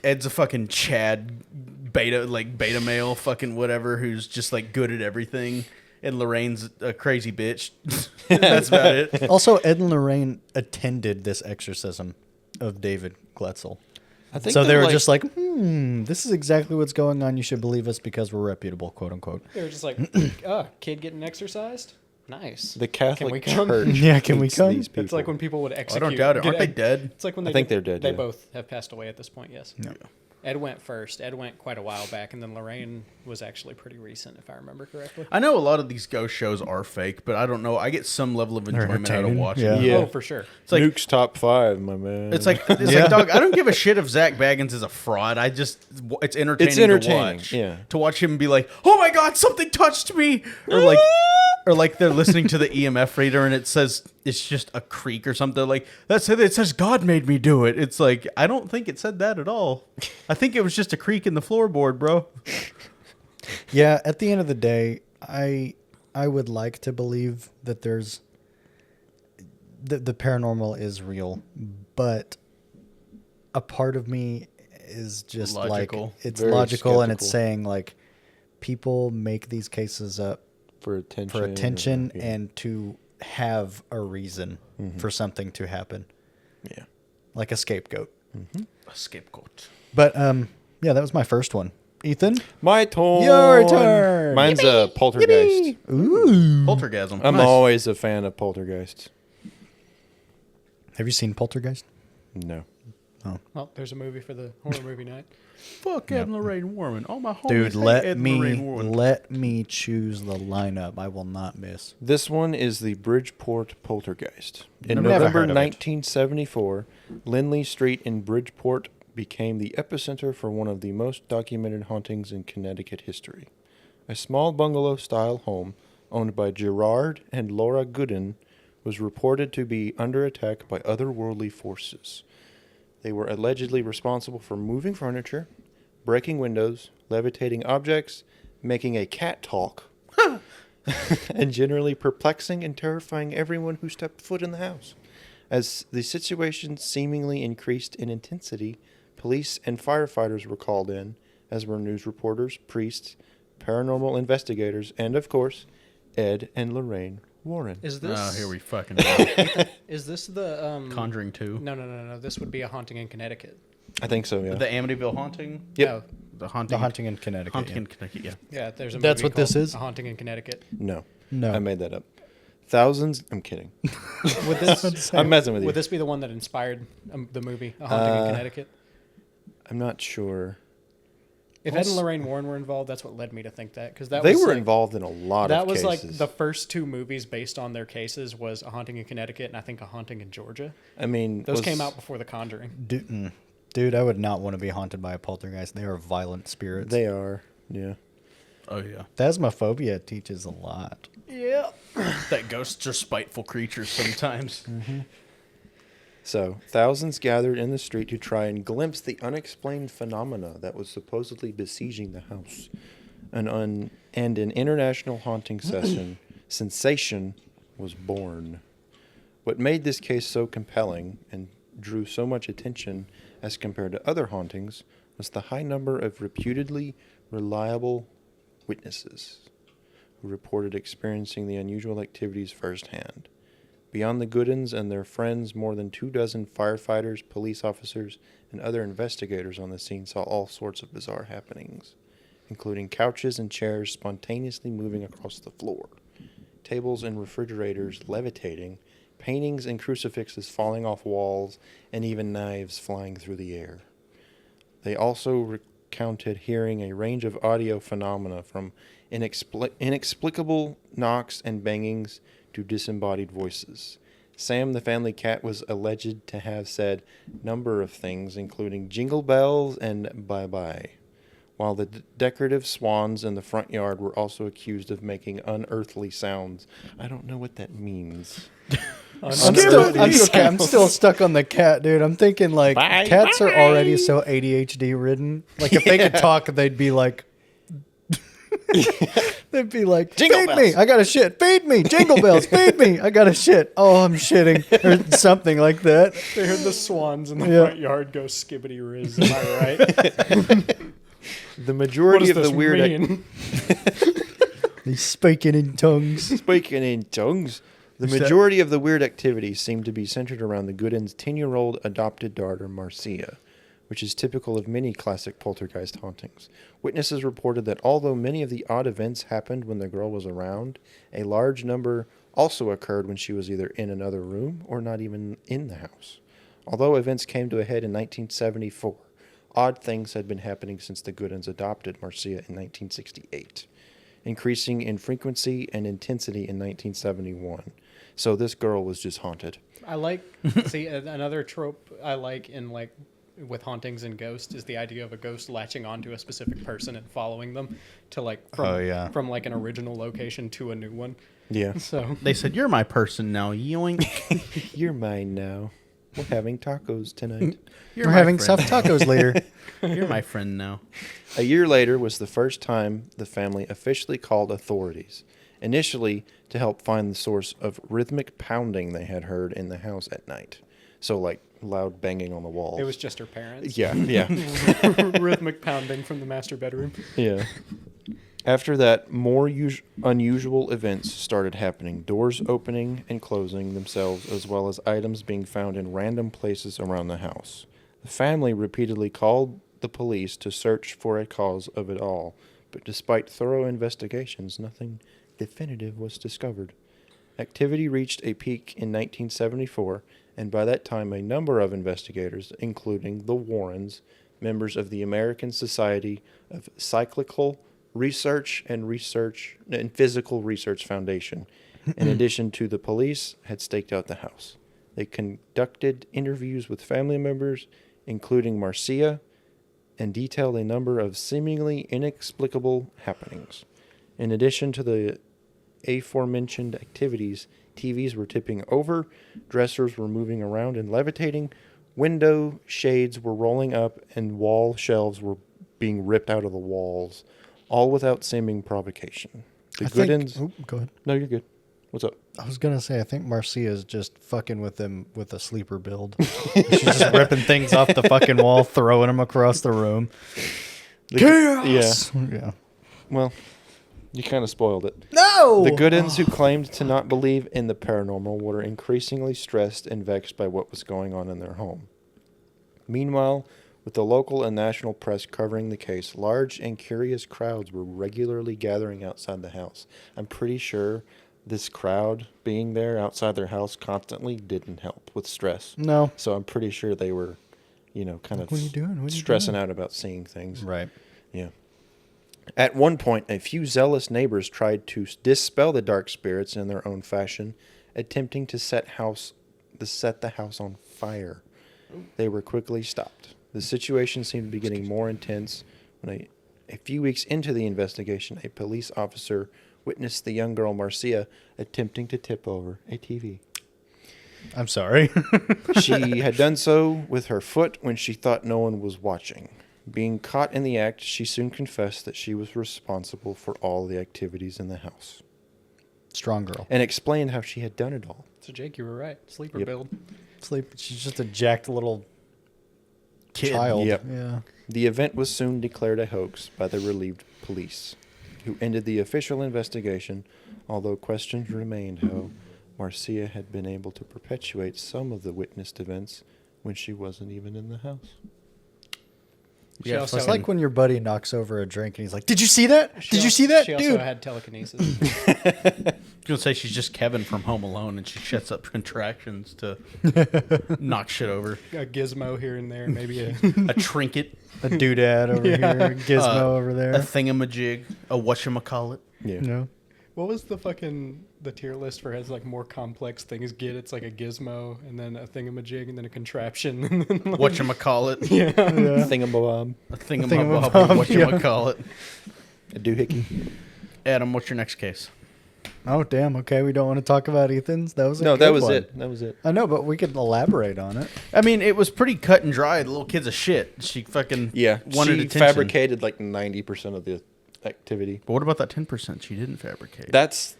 Ed's a fucking Chad beta male, fucking whatever, who's just like good at everything. And Lorraine's a crazy bitch. That's about it. Also, Ed and Lorraine attended this exorcism of David Glatzel. I think So they they're were just like, this is exactly what's going on. You should believe us because we're reputable, quote unquote. They were just like, kid getting exercised? Nice. the Catholic we come? Church. Yeah, can we hates come? These people. It's like when people would I execute. don't doubt it. Aren't they Ed- dead? It's like when I they think did- they're dead, They yeah. both have passed away at this point, yes. No. Ed went first. Ed went quite a while back, and then Lorraine was actually pretty recent, if I remember correctly. I know a lot of these ghost shows are fake, but I don't know. I get some level of enjoyment out of entertaining, watching yeah. them. Yeah. Oh, for sure. It's like Nuke's top 5, my man. it's like dog. I don't give a shit if Zach Baggins is a fraud. It's entertaining. It's entertaining, to watch. yeah. To watch him be like, "Oh my god, something touched me," or like they're listening to the EMF reader and it says it's just a creak or something. Like it says God made me do it. It's like I don't think it said that at all. I think it was just a creak in the floorboard, bro. Yeah, at the end of the day, I would like to believe that there's the paranormal is real, but a part of me is just Logical. like it's Very logical and it's skeptical. saying like people make these cases up for attention. for attention yeah. and to have a reason for something to happen, yeah. like a scapegoat. A scapegoat. But yeah, that was my first one. Ethan? My turn. Your turn. Mine's a poltergeist. Ooh. Poltergasm. I'm Nice. always a fan of poltergeists. Have you seen Poltergeist? No. Well, there's a movie for the horror movie night. Fuck Ed and Lorraine Warren. All my homies Dude, hate let Ed and Lorraine me Warren. choose the lineup. I will not miss. This one is the Bridgeport Poltergeist. In Never November heard of it. 1974, Lindley Street in Bridgeport became the epicenter for one of the most documented hauntings in Connecticut history. A small bungalow-style home owned by Gerard and Laura Gooden was reported to be under attack by otherworldly forces. They were allegedly responsible for moving furniture, breaking windows, levitating objects, making a cat talk, and generally perplexing and terrifying everyone who stepped foot in the house. As the situation seemingly increased in intensity, police and firefighters were called in, as were news reporters, priests, paranormal investigators, and, of course, Ed and Lorraine Warren. Is this Oh, here we fucking go. is this the Conjuring 2. No. This would be a haunting in Connecticut. I think so, yeah. The Amityville Haunting? Yep. No. The Haunting. The Haunting in Connecticut. Haunting yeah. in Connecticut, yeah. Yeah, there's a That's movie what this called is? A Haunting in Connecticut. No. No. I made that up. Thousands. I'm kidding. Would this I'm messing with you. would this be the one that inspired the movie A Haunting in Connecticut? I'm not sure. If Ed and Lorraine Warren were involved, that's what led me to think that because They were involved in a lot That of was cases. like the first two movies based on their cases was A Haunting in Connecticut and I think A Haunting in Georgia. I mean, Those came out before The Conjuring. Dude, I would not want to be haunted by a poltergeist. They are violent spirits. They are, yeah. Oh, yeah. Phasmophobia teaches a lot. Yeah. That ghosts are spiteful creatures sometimes. So, thousands gathered in the street to try and glimpse the unexplained phenomena that was supposedly besieging the house. An international haunting sensation was born. What made this case so compelling and drew so much attention as compared to other hauntings was the high number of reputedly reliable witnesses who reported experiencing the unusual activities firsthand. Beyond the Goodens and their friends, more than 24 firefighters, police officers, and other investigators on the scene saw all sorts of bizarre happenings, including couches and chairs spontaneously moving across the floor, tables and refrigerators levitating, paintings and crucifixes falling off walls, and even knives flying through the air. They also recounted hearing a range of audio phenomena from inexplicable knocks and bangings to disembodied voices. Sam the family cat was alleged to have said number of things, including jingle bells and bye-bye, while the decorative swans in the front yard were also accused of making unearthly sounds. I don't know what that means. I'm still stuck on the cat, dude. I'm thinking like cats are already so ADHD ridden. Like if they could talk, they'd be like, Jingle feed bells. me, I got to shit. Feed me, jingle bells. Feed me, I got to shit. Oh, I'm shitting, or something like that. They heard the swans in the Yeah. front yard go skibbity riz. Am I right? The What majority does of this the weird mean? He's speaking in tongues. Speaking in tongues, the majority of the weird activities seemed to be centered around the Goodens' 10-year-old adopted daughter, Marcia, which is typical of many classic poltergeist hauntings. Witnesses reported that although many of the odd events happened when the girl was around, a large number also occurred when she was either in another room or not even in the house. Although events came to a head in 1974, odd things had been happening since the Goodins adopted Marcia in 1968, increasing in frequency and intensity in 1971. So this girl was just haunted. I like another trope I like in like with hauntings and ghosts is the idea of a ghost latching onto a specific person and following them to like from like an original location to a new one. Yeah. So They said, "You're my person now, yoink." You're mine now. We're having tacos tonight. You're We're my having friend. stuffed tacos later. You're my friend now. A year later was the first time the family officially called authorities, initially to help find the source of rhythmic pounding they had heard in the house at night. So like loud banging on the walls. it was just her parents. Yeah, yeah. Rhythmic pounding from the master bedroom. Yeah. After that, more unusual events started happening. Doors opening and closing themselves, as well as items being found in random places around the house. The family repeatedly called the police to search for a cause of it all, but despite thorough investigations, nothing definitive was discovered. Activity reached a peak in 1974, and by that time a number of investigators, including the Warrens, members of the American Society of Cyclical Research and Physical Research Foundation, in addition to the police, had staked out the house. They conducted interviews with family members, including Marcia, and detailed a number of seemingly inexplicable happenings. In addition to the aforementioned activities, TVs were tipping over, dressers were moving around and levitating, window shades were rolling up, and wall shelves were being ripped out of the walls, all without seeming provocation. The Goodins... Go ahead. No, you're good. What's up? I was going to say, I think Marcia's just fucking with them with a sleeper build. She's just ripping things off the fucking wall, throwing them across the room. Chaos! Yeah. Yeah. Well, you kind of spoiled it. No! The Goodins, who claimed to not believe in the paranormal, were increasingly stressed and vexed by what was going on in their home. Meanwhile, with the local and national press covering the case, large and curious crowds were regularly gathering outside the house. I'm pretty sure this crowd being there outside their house constantly didn't help with stress. No. So I'm pretty sure they were, kind of What are you doing? What are you stressing doing? out about seeing things. Right. Yeah. At one point, a few zealous neighbors tried to dispel the dark spirits in their own fashion, attempting to set the house on fire. They were quickly stopped. The situation seemed to be getting more intense when a few weeks into the investigation, a police officer witnessed the young girl Marcia attempting to tip over a TV. I'm sorry. She had done so with her foot when she thought no one was watching. Being caught in the act, she soon confessed that she was responsible for all the activities in the house. Strong girl. And explained how she had done it all. So Jake, you were right. Sleeper Yep. build. Sleep. She's just a jacked little Kid. child. Yep. Yeah. The event was soon declared a hoax by the relieved police, who ended the official investigation, although questions remained how Marcia had been able to perpetuate some of the witnessed events when she wasn't even in the house. She Yeah, also It's fucking- like when your buddy knocks over a drink and he's like, "Did you see that? Did you see that, She dude?" also had telekinesis. I was gonna say she's just Kevin from Home Alone, and she sets up contractions to knock shit over. A gizmo here and there, maybe a A trinket, A doodad over here, a gizmo over a there. thingamajig, a whatchamacallit. Yeah. You know? What was the tier list for as like more complex things get? It's like a gizmo and then a thingamajig and then a contraption and then like, Whatchamacallit. Yeah. Thingamabob. A thingamabob, thingamabob. yeah. Whatchamacallit. A doohickey. Adam, what's your next case? Oh, damn. Okay, we don't want to talk about Ethan's. That was a No, good that was one. it. That was it. I know, but we could elaborate on it. I mean, it was pretty cut and dry. The little kid's a shit. She fucking Yeah. wanted She attention. fabricated like 90% of the activity. But what about that 10% she didn't fabricate? That's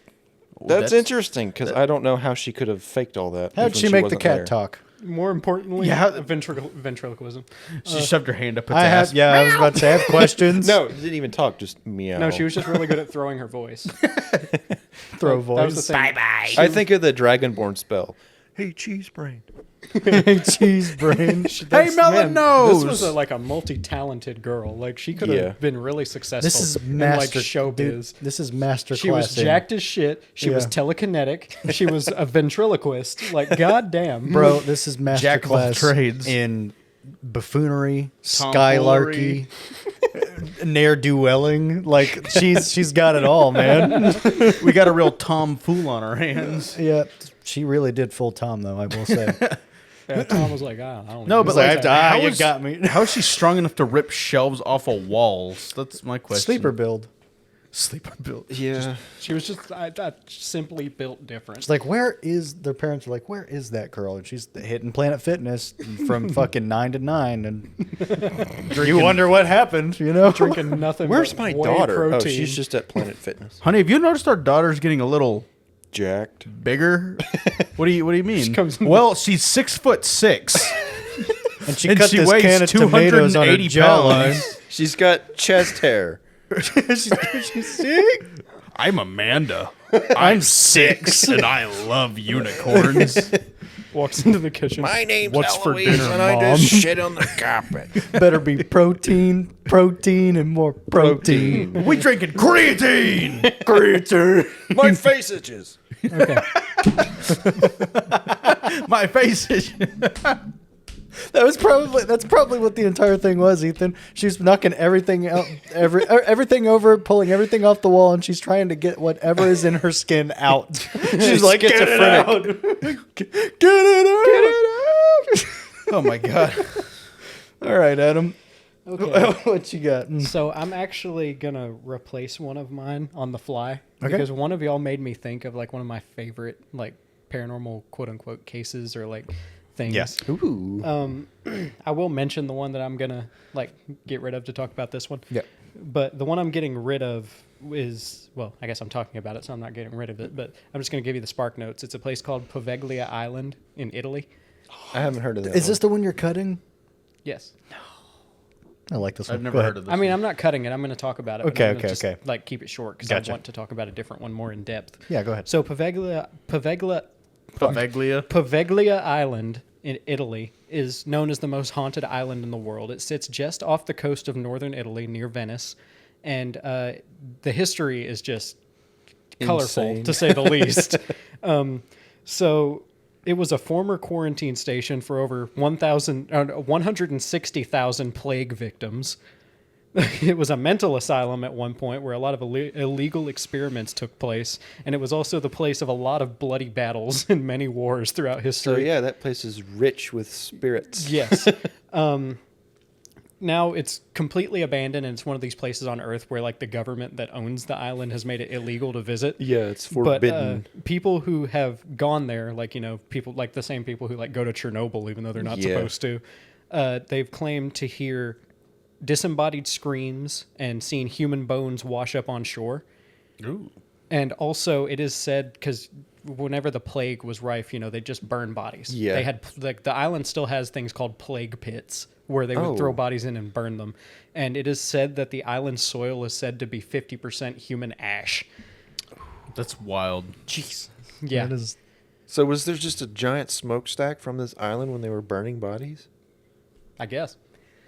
Well, interesting because I don't know how she could have faked all that. How'd when she make the wasn't cat there. talk? more importantly, Yeah. ventriloquism. She shoved her hand up its I ass. have, yeah, I was about to say, I have questions. No, it didn't even talk. Just meow. No, she was just really good at throwing her voice. Throw That was the voice. thing. Bye. I think of the Dragonborn spell. Hey, cheese brain. Cheese brain. Hey, Melon Nose! This was like a multi-talented girl. Like she could have Yeah. been really successful. This is in like master showbiz. dude, this is Masterclass. She was jacked as shit. She was Yeah. telekinetic. She was a ventriloquist. Like, goddamn. Bro, this is Jack of all Masterclass trades. in buffoonery, Tomfoolery. skylarky, ne'er-do-welling. Like she's got it all, man. We got a real tomfool on our hands. Yeah, she really did full Tom though. I will say. Yeah, Tom was like, I don't No, even but know like, what's happening. you is- got me. How is she strong enough to rip shelves off of walls? That's my question. Sleeper build. Sleeper build. Yeah. She was just I simply built different. It's like, where is their parents are like, where is that girl? And she's hitting Planet Fitness from fucking 9 to 9, and you wonder what happened. You know, Drinking nothing. Where's but my whey daughter? Protein. Oh, she's just at Planet Fitness. Honey, have you noticed our daughter's getting a little Jacked. bigger? What do you mean? comes in Well, she's 6'6", and she and cut she this weighs can of tomatoes on her 280 jawline. pounds. She's got chest hair. she's sick. I'm Amanda. I'm 6, and I love unicorns. walks into the kitchen. My name's What's for Eloise, dinner, and I Mom? just shit on the carpet. Better be protein, and more protein. We drinking creatine. My face itches. Okay. My face is. That's probably what the entire thing was, Ethan. She's knocking everything out, everything over, pulling everything off the wall, and she's trying to get whatever is in her skin out. She's like, get it out, get it out. Oh my god. All right, Adam. Okay. What you got? So I'm actually gonna replace one of mine on the fly Okay. because one of y'all made me think of like one of my favorite like paranormal quote unquote cases or like things. Yes. Ooh. I will mention the one that I'm gonna like get rid of to talk about this one. Yeah. But the one I'm getting rid of is, well, I guess I'm talking about it, so I'm not getting rid of it. But I'm just gonna give you the spark notes. It's a place called Poveglia Island in Italy. I haven't heard of that. Is this the one you're cutting? Yes. I like this one. I've Go never ahead. heard of this. I mean, I'm not cutting it. I'm going to talk about it. but Okay, I'm gonna okay, just, okay. Like keep it short because Gotcha. I want to talk about a different one more in depth. Yeah, go ahead. So Poveglia Poveglia. Island in Italy is known as the most haunted island in the world. It sits just off the coast of northern Italy near Venice, and the history is just colorful Insane. to say the least. So it was a former quarantine station for over 160,000 plague victims. It was a mental asylum at one point where a lot of illegal experiments took place, and it was also the place of a lot of bloody battles and many wars throughout history. So yeah, that place is rich with spirits. Yes. Now it's completely abandoned, and it's one of these places on Earth where like the government that owns the island has made it illegal to visit. Yeah, it's But forbidden. people who have gone there, like, you know, people like the same people who like go to Chernobyl even though they're not Yeah. supposed to, they've claimed to hear disembodied screams and seen human bones wash up on shore. Ooh. And also, it is said because whenever the plague was rife, you know, they just burn bodies. Yeah. They had like the island still has things called plague pits where they would Oh. throw bodies in and burn them. And it is said that the island soil is said to be 50% human ash. That's wild. Jeez. Yeah. That is, So was there just a giant smokestack from this island when they were burning bodies? I guess.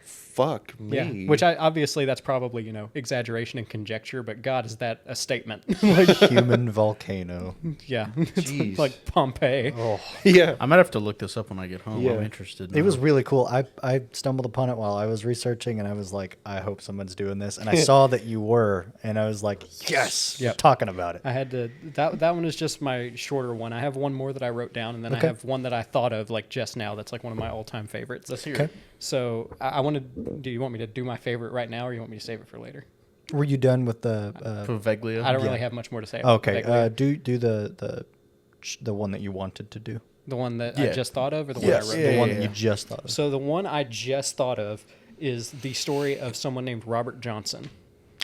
Fuck me. Yeah. Which obviously that's probably, you know, exaggeration and conjecture, but God, is that a statement? Like, human volcano. yeah. It's Jeez. like Pompeii. Oh, Yeah. I might have to look this up when I get home. Yeah. I'm interested. it was now. really cool. I stumbled upon it while I was researching, and I was like, I hope someone's doing this. And I saw that you were, and I was like, yes, Yep. talking about it. I had to that one is just my shorter one. I have one more that I wrote down, and then Okay. I have one that I thought of like just now. That's like one of my all-time favorites. Let's hear Okay. it. So I want to. Do you want me to do my favorite right now, or you want me to save it for later? Were you done with the? Poveglia. I don't Yeah. really have much more to say. about Okay, Peglia. do the one that you wanted to do. The one that I Yeah. just thought of, or the Yes. one I wrote. Yeah, The one yeah, that you yeah. just thought of. So the one I just thought of is the story of someone named Robert Johnson.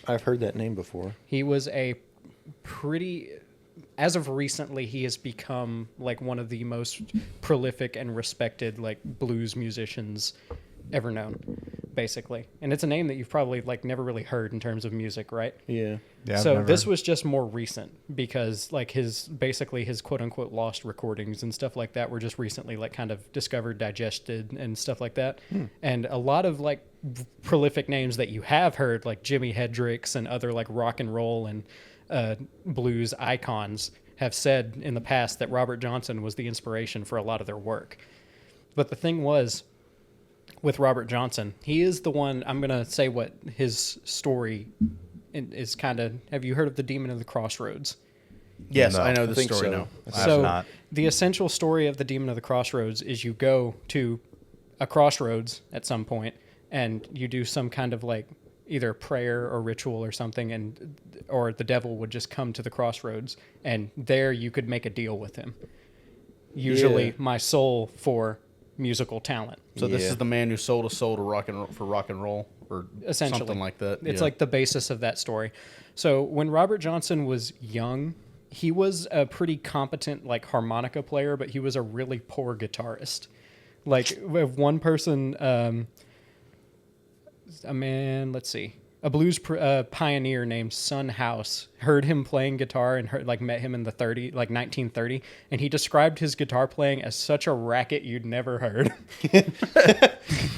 I've heard that name before. He was a pretty, as of recently, he has become like one of the most prolific and respected like blues musicians ever known. basically. And it's a name that you've probably like never really heard in terms of music, right? Yeah. Yeah, So this was just more recent because like his quote unquote lost recordings and stuff like that were just recently like kind of discovered, digested and stuff like that. And a lot of like prolific names that you have heard, like Jimi Hendrix and other like rock and roll and blues icons, have said in the past that Robert Johnson was the inspiration for a lot of their work. But the thing was, with Robert Johnson, he is the one, I'm going to say what his story is kind of, have you heard of the Demon of the Crossroads? Yes, No, I know I the think story so. now. I have So not. the essential story of the Demon of the Crossroads is you go to a crossroads at some point and you do some kind of like either prayer or ritual or something, or the devil would just come to the crossroads and there you could make a deal with him. Usually Yeah. my soul for musical talent. So this Yeah. is the man who sold a soul to rock and roll, or Essentially. something like that. It's Yeah. like the basis of that story. So when Robert Johnson was young, he was a pretty competent like harmonica player, but he was a really poor guitarist. Like one person, a blues pioneer named Son House heard him playing guitar and met him in the 1930, and he described his guitar playing as such a racket you'd never heard.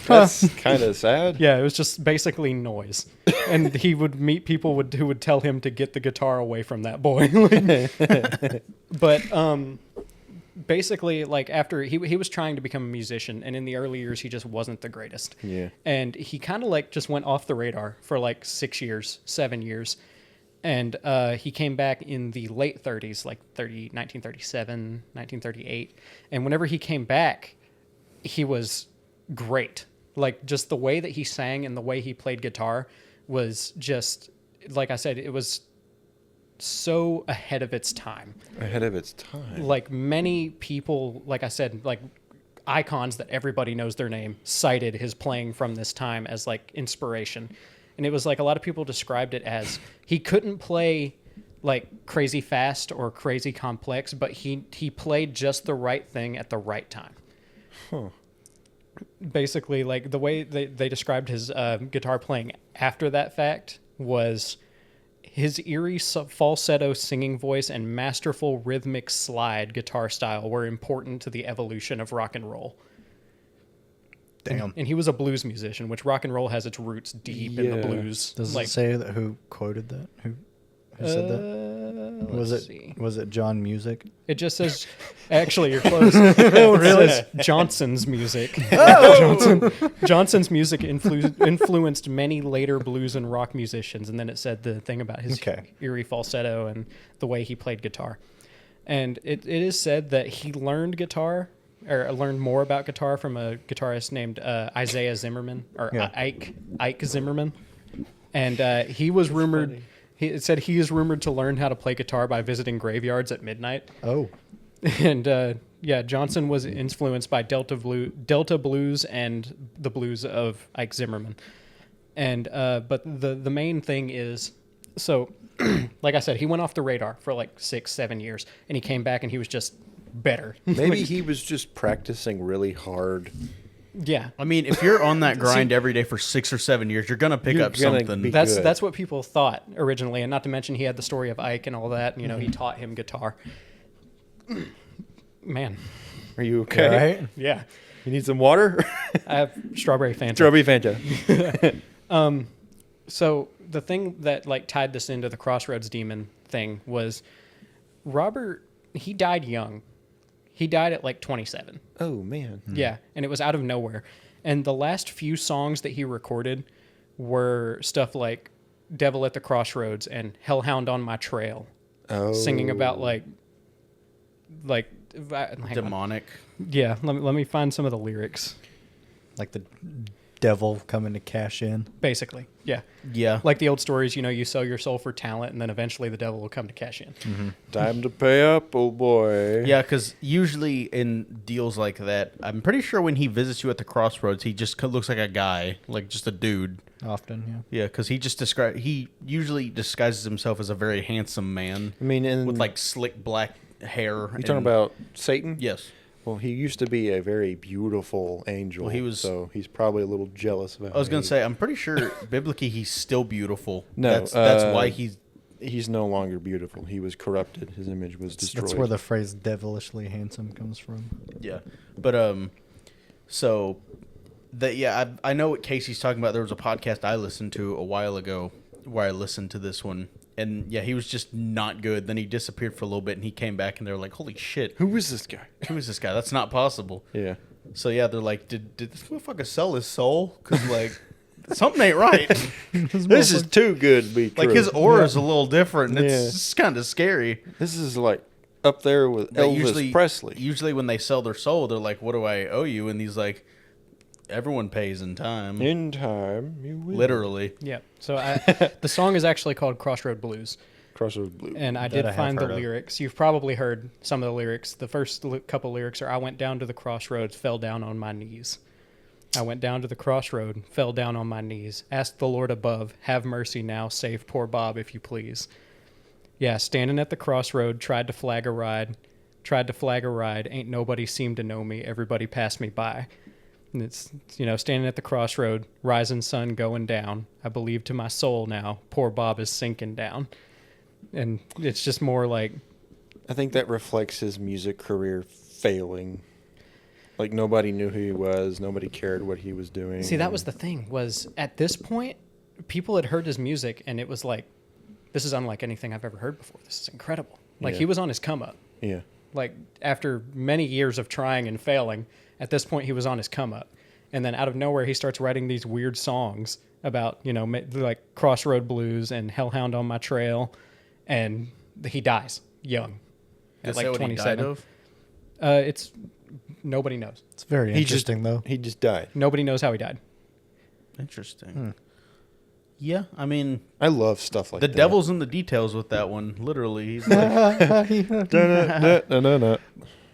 That's kind of sad. Yeah, it was just basically noise. And he would meet people who would tell him to get the guitar away from that boy. But basically, like after he was trying to become a musician, and in the early years he just wasn't the greatest. Yeah. And he kind of like just went off the radar for like 7 years. And he came back in the late 30s, like 1937, 1938. And whenever he came back, he was great. Like just the way that he sang and the way he played guitar was just, like I said, it was so ahead of its time. Ahead of its time. Like many people, like I said, like icons that everybody knows their name, cited his playing from this time as like inspiration. And it was like a lot of people described it as he couldn't play like crazy fast or crazy complex, but he played just the right thing at the right time. Huh. Basically, like the way they described his guitar playing after that fact was his eerie falsetto singing voice and masterful rhythmic slide guitar style were important to the evolution of rock and roll. Damn. And he was a blues musician, which rock and roll has its roots deep in the Yeah. blues. Does like, it say that who quoted that? Who said that? let's see. Was it John Music? It just says, actually, you're close. It says Johnson's music. Johnson's music influenced many later blues and rock musicians. And then it said the thing about his eerie falsetto and the way he played guitar. And it is said that he learned guitar, or learned more about guitar from a guitarist named Isaiah Zimmerman, or Ike Zimmerman. And he was rumored... It said he is rumored to learn how to play guitar by visiting graveyards at midnight. Oh. And Johnson was influenced by Delta blues and the blues of Ike Zimmerman. And but the main thing is, so like I said, he went off the radar for like 6-7 years, and he came back and he was just better. Maybe he was just practicing really hard. Yeah. I mean, if you're on that grind every day for 6 or 7 years, you're gonna pick You're up gonna something. be- That's good. that's what people thought originally, and not to mention he had the story of Ike and all that. You know, he taught him guitar. Man, Are you okay? Right? yeah, You need some water? I have strawberry Fanta. Strawberry Fanta. So the thing that like tied this into the Crossroads Demon thing was Robert. He died young. He died at like 27. Oh, man. Yeah, and it was out of nowhere. And the last few songs that he recorded were stuff like Devil at the Crossroads and Hellhound on My Trail, Oh. singing about like hang on. Demonic. Yeah, let me find some of the lyrics. Like the devil coming to cash in. Basically, yeah. Yeah. Like the old stories, you know, you sell your soul for talent, and then eventually the devil will come to cash in. Time to pay up, oh boy. Yeah, because usually in deals like that, I'm pretty sure when he visits you at the crossroads, he just looks like a guy, like just a dude. Often, Yeah, because he usually disguises himself as a very handsome man I mean, and with like slick black hair. you talking about Satan? Yes. Well, he used to be a very beautiful angel. Well, he was- so he's probably a little jealous of. I was gonna say, I'm pretty sure biblically he's still beautiful. No, that's why he's no longer beautiful. He was corrupted. His image was destroyed. That's where the phrase "devilishly handsome" comes from. Yeah, but so that I know what Casey's talking about. There was a podcast I listened to a while ago where I listened to this one, and yeah, he was just not good. Then he disappeared for a little bit, and he came back, and they're like, "Holy shit, Who is this guy? who is this guy? That's not possible." Yeah. So yeah, they're like, "Did this motherfucker sell his soul? Because like something ain't right." This is too good to be true. Like his aura is a little different. And Yeah. It's just kind of scary. This is like up there with But Elvis Presley. Usually when they sell their soul, they're like, "What do I owe you?" And he's like, "Everyone pays in time." In time, you will. Literally. Yeah. So the song is actually called Crossroad Blues. Crossroads Blue. And I That did I have find the heard of. lyrics. You've probably heard some of the lyrics. The first couple lyrics are, "I went down to the crossroads, fell down on my knees. I went down to the crossroad, fell down on my knees. Asked the Lord above, have mercy now, save poor Bob if you please." Yeah, standing at the crossroad, tried to flag a ride. Ain't nobody seemed to know me. Everybody passed me by. And it's, standing at the crossroad, rising sun going down. I believe to my soul now, poor Bob is sinking down. And it's just more like, I think that reflects his music career failing. Like nobody knew who he was. Nobody cared what he was doing. see, that was the thing, was at this point, people had heard his music and it was like, this is unlike anything I've ever heard before. This is incredible. Like Yeah. he was on his come up. Yeah. Like after many years of trying and failing, at this point he was on his come up. And then out of nowhere, he starts writing these weird songs about, like Crossroad Blues and Hellhound on My Trail. And he dies young. Is that what he died of? It's nobody knows. It's very He interesting, though. He just died. Nobody knows how he died. Interesting. Yeah, I mean, I love stuff like the that. devil's in the details with that one. Literally, he's like, Dun-dun-dun-dun-dun-dun.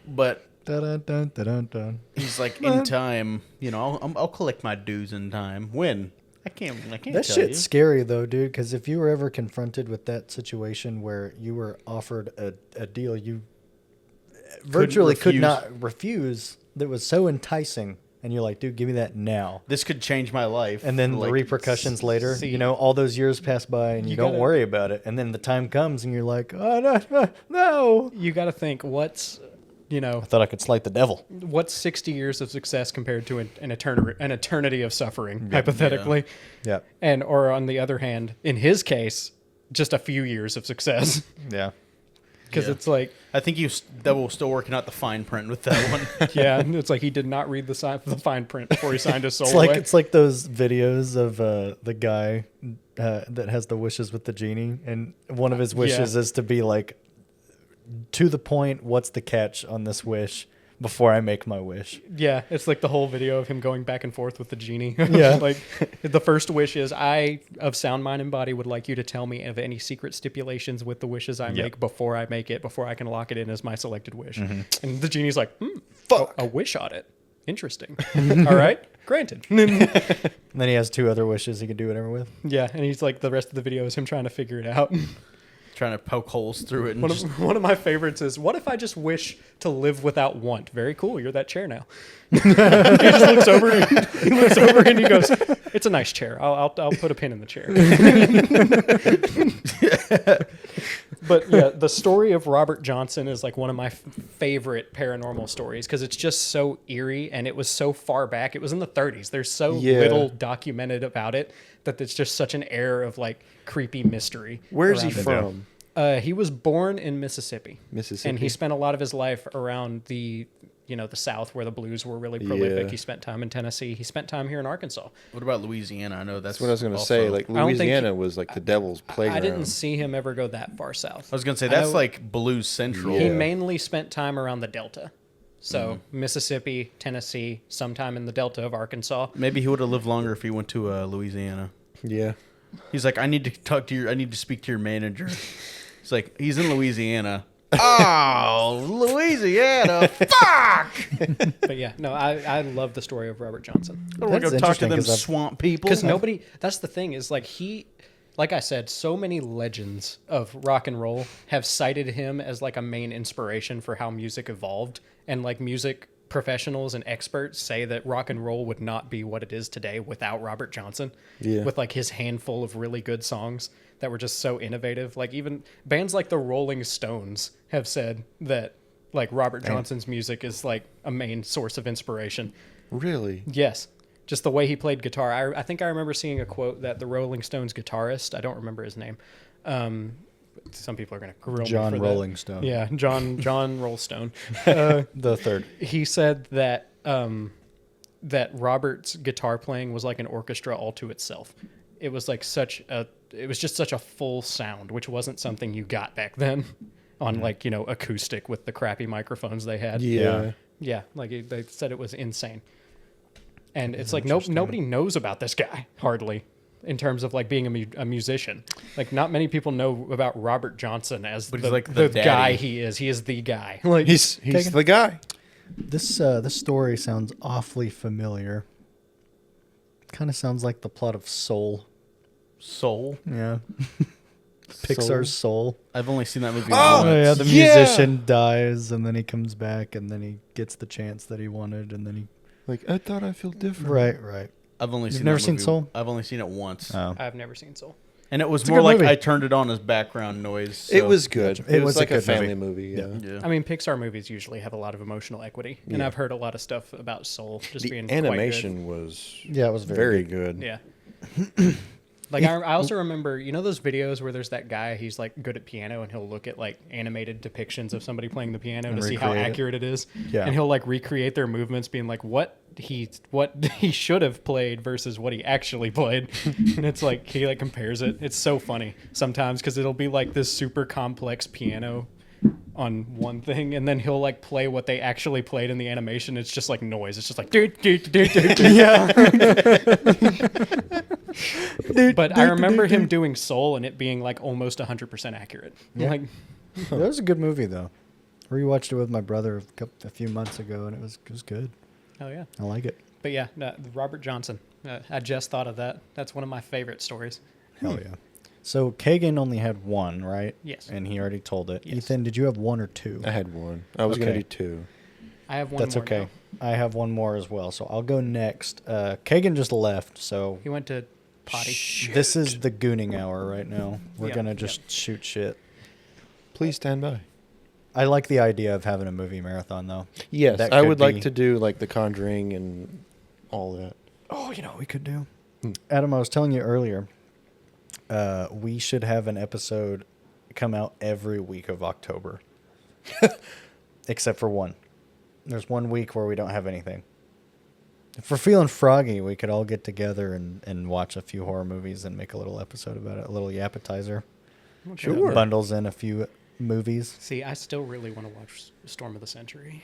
but Dun, dun, dun, dun, dun. he's like in time. I'll collect my dues in time. When? I can't That tell shit's you. scary, though, dude, because if you were ever confronted with that situation where you were offered a deal you virtually could refuse. not refuse that was so enticing, and you're like, dude, give me that now. This could change my life. And then the Like, repercussions later, see- all those years pass by and you You don't gotta- worry about it. And then the time comes and you're like, oh, no. You got to think what's, I thought I could slight the devil. what's 60 years of success compared to an eternity of suffering, hypothetically. Yeah. And, or on the other hand, in his case, just a few years of success. Yeah. Because Yeah. it's like, I think Devil was still working out the fine print with that one. yeah, it's like he did not read the fine print before he signed his soul It's like away. it's like those videos of the guy that has the wishes with the genie, and one of his wishes is to be like, to the point, what's the catch on this wish before I make my wish? Yeah, it's like the whole video of him going back and forth with the genie. Yeah. Like the first wish is, I, of sound mind and body, would like you to tell me of any secret stipulations with the wishes I make before I make it, before I can lock it in as my selected wish. And the genie's like, Fuck. a wish audit. Interesting. All right, granted. And then he has two other wishes he can do whatever with. Yeah, and he's like, the rest of the video is him trying to figure it out. Trying to poke holes through it. And One of my favorites is, what if I just wish to live without want? Very cool. You're that chair now. He just looks over and he goes, it's a nice chair. I'll put a pin in the chair. But yeah, the story of Robert Johnson is like one of my favorite paranormal stories because it's just so eerie and it was so far back. It was in the 30s. There's so little documented about it that it's just such an air of like creepy mystery. Where's he around it. from? He was born in Mississippi. Mississippi. And he spent a lot of his life around the South where the blues were really prolific. Yeah. He spent time in Tennessee. He spent time here in Arkansas. what about Louisiana? I know that's That's what I was going to also- say. Like don't think Louisiana he- was like the devil's playground. I didn't see him ever go that far south. I was gonna say I that's know- like Blues Central. He Yeah. mainly spent time around the Delta. So Mississippi, Tennessee, sometime in the Delta of Arkansas. Maybe he would have lived longer if he went to Louisiana. Yeah. He's like, I need to speak to your manager. It's like, he's in Louisiana. Oh, Louisiana! Fuck! But yeah, no, I love the story of Robert Johnson. I want to That's go talk to interesting them 'cause I've- swamp people. Because nobody, that's the thing, is like he like I said, so many legends of rock and roll have cited him as like a main inspiration for how music evolved. And like music professionals and experts say that rock and roll would not be what it is today without Robert Johnson. Yeah. With like his handful of really good songs that were just so innovative. Like even bands like the Rolling Stones have said that like Robert Johnson's music is like a main source of inspiration. Really? Yes. Just the way he played guitar. I think I remember seeing a quote that the Rolling Stones guitarist, I don't remember his name. Some people are going to grill me John for Rolling that. Stone. Yeah, John Rollstone. The third. He said that that Robert's guitar playing was like an orchestra all to itself. It was like it was just such a full sound, which wasn't something you got back then on like, you know, acoustic with the crappy microphones they had. Yeah. Yeah, like they said it was insane. And it's like nobody knows about this guy, hardly, in terms of like being a musician. Like not many people know about Robert Johnson as But the, he's like the the guy daddy. he is. He is the guy. Like He's the guy. This story sounds awfully familiar. Kind of sounds like the plot of Soul. Soul. Yeah. Pixar's Soul. I've only seen that movie Oh, once. Oh yeah, the Yeah. musician dies and then he comes back and then he gets the chance that he wanted and then he. Like, I thought I feel different. Right. I've only You've seen never that seen movie- Soul? I've only seen it once. Oh. I've never seen Soul. And it was It's a more good like movie. I turned it on as background noise. It so- was good. Gotcha. It was like a a good family movie. movie. Yeah. Yeah. I mean, Pixar movies usually have a lot of emotional equity, and Yeah. I've heard a lot of stuff about Soul just The being animation was Yeah, it was very good. good. quite good. Yeah. Like I also remember, you know, those videos where there's that guy, he's like good at piano, and he'll look at like animated depictions of somebody playing the piano And to see how recreate it. accurate it is. Yeah. And he'll like recreate their movements, being like what he should have played versus what he actually played. And it's like he like compares it. It's so funny sometimes because it'll be like this super complex piano on one thing, and then he'll like play what they actually played in the animation. It's just like noise. It's just like Yeah. But I remember him doing Soul and it being like almost 100% accurate. Yeah. Like That was a good movie though. Rewatched it with my brother a few months ago and it was good. oh yeah. I like it. But yeah, no, Robert Johnson. I just thought of that. That's one of my favorite stories. Hell yeah. So Kagan only had one, right? Yes. And he already told it. Yes. Ethan, did you have one or two? I had one. I was going Okay. to do two. I have one That's more okay. now. I have one more as well. So I'll go next. Kagan just left, so He went to potty. this is the gooning hour right now. We're Yeah, gonna yeah. just shoot shit. Please stand by. I like the idea of having a movie marathon though. Yes, That I could would like be- to do like The Conjuring and all that. Oh, you know what we could do? Adam, I was telling you earlier, we should have an episode come out every week of October. Except for one. There's 1 week where we don't have anything. If we're feeling froggy, we could all get together and watch a few horror movies and make a little episode about it, a little appetizer. Sure. Bundles in a few movies. See, I still really want to watch Storm of the Century.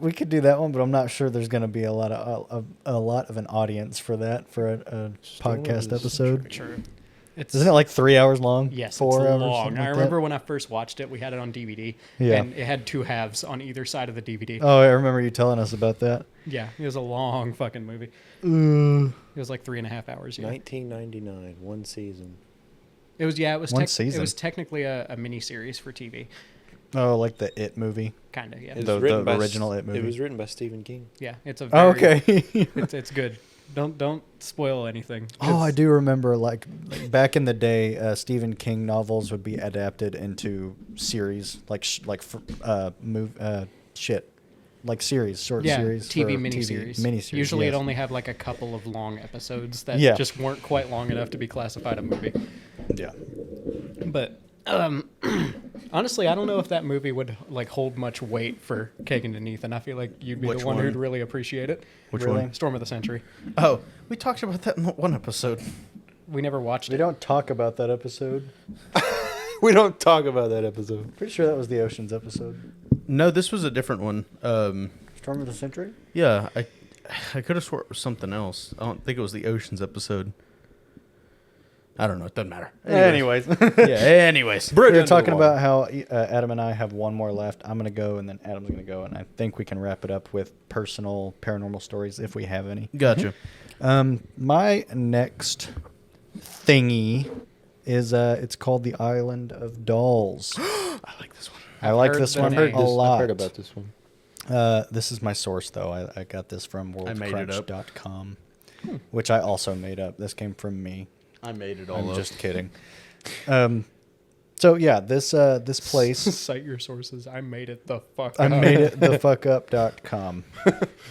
We could do that one, but I'm not sure there's going to be a lot of an audience for that for a Storm of podcast the episode. True. It's Isn't it like 3 hours long? yes, 4 it's hours. long. something I like remember that? when I first watched it, we had it on DVD, Yeah. and it had two halves on either side of the DVD. Oh, I remember you telling us about that. Yeah, it was a long fucking movie. Ooh. It was like 3.5 hours. Yeah. 1999, one season. It was It was One It season. was technically a mini series for TV. Oh, like the It movie. Kind of, yeah. It was The written by original It movie. It was written by Stephen King. Yeah, it's a Oh, very, okay. it's good. Don't spoil anything. Oh, I do remember like back in the day, Stephen King novels would be adapted into series, like like series, short Yeah, series, TV for miniseries. Miniseries. Usually, yes. it only have like a couple of long episodes that Yeah. just weren't quite long enough to be classified a movie. Yeah. But honestly, I don't know if that movie would like hold much weight for Kagan and Ethan. I feel like you'd be Which the one one? who'd really appreciate it. Which Really? one? Storm of the Century. Oh, we talked about that in one episode. We never watched We it. don't talk about that episode. We don't talk about that episode. Pretty sure that was the Oceans episode. No, this was a different one. Storm of the Century? Yeah, I could have swore it was something else. I don't think it was the Oceans episode. I don't know. It doesn't matter. Anyways. Yeah. Anyways. We were talking about how Adam and I have one more left. I'm going to go, and then Adam's going to go, and I think we can wrap it up with personal paranormal stories if we have any. Gotcha. My next thingy is it's called the Island of Dolls. I like this one. I like heard this the one name. a lot. I've heard about this one. This is my source, though. I got this from I made it up. worldcrunch.com, which I also made up. This came from me. I made it all I'm up. just kidding. So yeah, this place. Cite your sources. I made it the fuck I up. made it thefuckup.com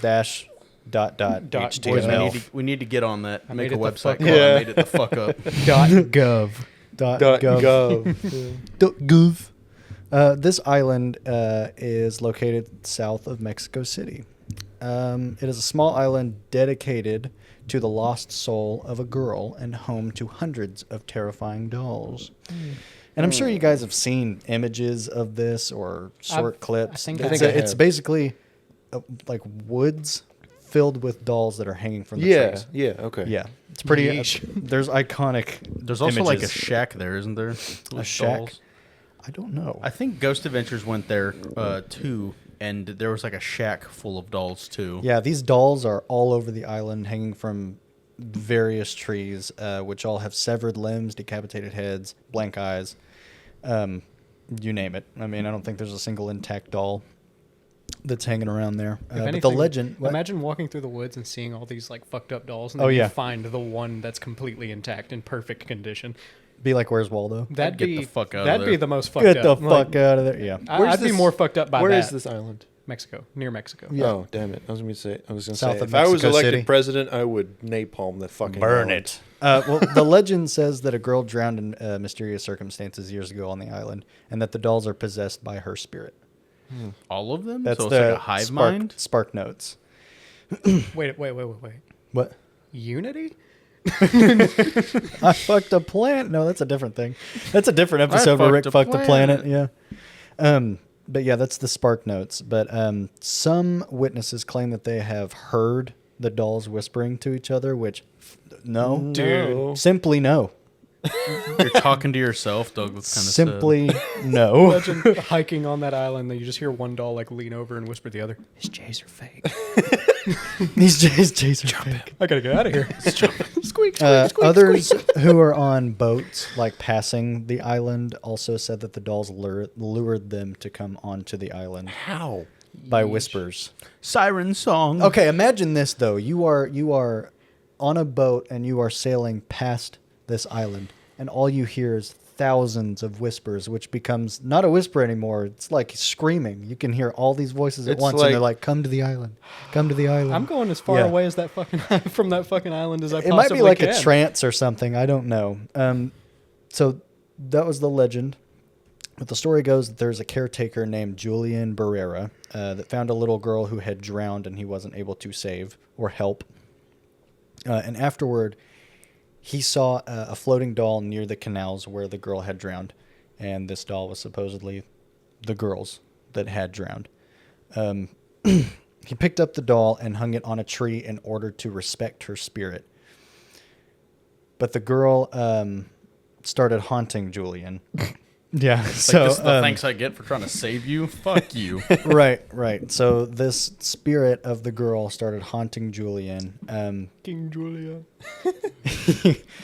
dash dot Dot Boys, HTML we need to get on that. I Make made a it the website fuck called up. I Made It the Fuck Up. .gov. dot Dot gov. gov. This island is located south of Mexico City. It is a small island dedicated to the lost soul of a girl and home to hundreds of terrifying dolls. And I'm sure you guys have seen images of this or short clips. I think It's basically like woods filled with dolls that are hanging from the Yeah, trees. yeah, okay. Yeah, it's pretty. Yeesh. There's iconic. There's also like a images. shack there, isn't there? With shack? dolls? I don't know. I think Ghost Adventures went there too, and there was like a shack full of dolls too. Yeah, these dolls are all over the island, hanging from various trees, which all have severed limbs, decapitated heads, blank eyes, you name it. I mean, I don't think there's a single intact doll that's hanging around there. If But anything, the legend... what? Imagine walking through the woods and seeing all these like fucked up dolls, and Oh, then yeah. you find the one that's completely intact in perfect condition. Be like, where's Waldo? That'd get be the fuck out of That'd be there. the most fucked Get up. the fuck out of there. Yeah. I'd be more fucked up by Where that. is this island? Mexico, near Mexico. Yeah. Oh, damn it! I was gonna say. South If of I was Mexico elected City. president, I would napalm the fucking island. Well, the legend says that a girl drowned in mysterious circumstances years ago on the island, and that the dolls are possessed by her spirit. All of them? That's so it's the like a hive mind? Spark Notes. Wait. What? Unity? I fucked a plant. No, that's a different thing. That's a different episode where Rick fucked a planet. Yeah. But yeah, that's the Spark Notes. But some witnesses claim that they have heard the dolls whispering to each other, which no, Dude. simply no, You're talking to yourself, Doug. Kind of simply no. Imagine hiking on that island, and you just hear one doll like lean over and whisper to the other, "His J's are fake. These Jays are fake. I gotta get out of here." Squeak. Others who are on boats, like passing the island, also said that the dolls lured them to come onto the island How? by whispers. Siren song. Okay, imagine this though. You are on a boat and you are sailing past this island, and all you hear is thousands of whispers, which becomes not a whisper anymore. It's like screaming. You can hear all these voices at It's once, like- and they're like, "Come to the island, come to the island." I'm going as far Yeah. away as that fucking from that fucking island as I It possibly might be like can. a trance or something. I don't know. So that was the legend. But the story goes that there's a caretaker named Julian Barrera that found a little girl who had drowned and he wasn't able to save or help. And afterward, he saw a floating doll near the canals where the girl had drowned. And this doll was supposedly the girl's that had drowned. He picked up the doll and hung it on a tree in order to respect her spirit. But the girl started haunting Julian. Yeah, so This is the thanks I get for trying to save you. Fuck you. right. So this spirit of the girl started haunting Julian. King Julia.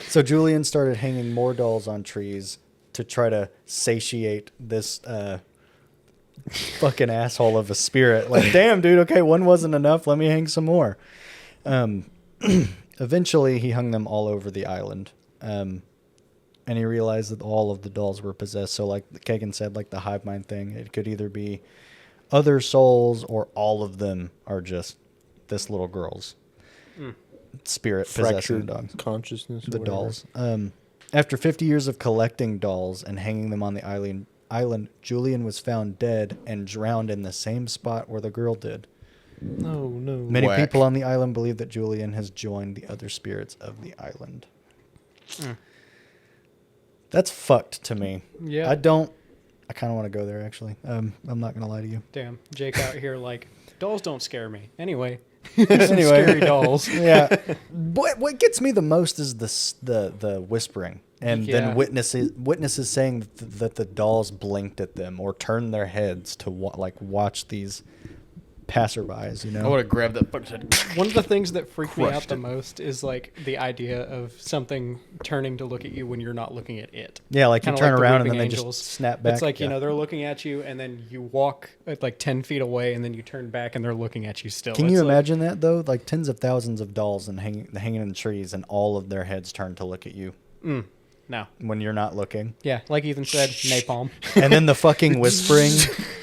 So Julian started hanging more dolls on trees to try to satiate this fucking asshole of a spirit. Like, damn, dude. Okay, one wasn't enough. Let me hang some more. Eventually, he hung them all over the island. And he realized that all of the dolls were possessed. So like Kagan said, like the hive mind thing, it could either be other souls or all of them are just this little girl's spirit possessing Fractured the dogs. consciousness. or The whatever. dolls. After 50 years of collecting dolls and hanging them on the island, Julian was found dead and drowned in the same spot where the girl did. No. Many Whack. people on the island believe that Julian has joined the other spirits of the island. That's fucked to me. Yeah. I kind of want to go there, actually. I'm not going to lie to you. Damn, Jake out here like dolls don't scare me. Anyway, Anyway. scary dolls. Yeah. What gets me the most is the whispering. And Yeah. then witnesses saying that the dolls blinked at them or turned their heads to watch these passerbys, you I know. would have grabbed that fucking head. One of the things that freak me out Crushed the it. most is like the idea of something turning to look at you when you're not looking at it. Yeah, like you Kinda turn the around and Weeping then they Angels. just snap back. It's like, you Yeah. know, they're looking at you and then you walk like 10 feet away and then you turn back and they're looking at you still. Can It's you like- imagine that though? Like tens of thousands of dolls and hanging in trees, and all of their heads turn to look at you No. when you're not looking. Yeah, like Ethan said, napalm. And then the fucking whispering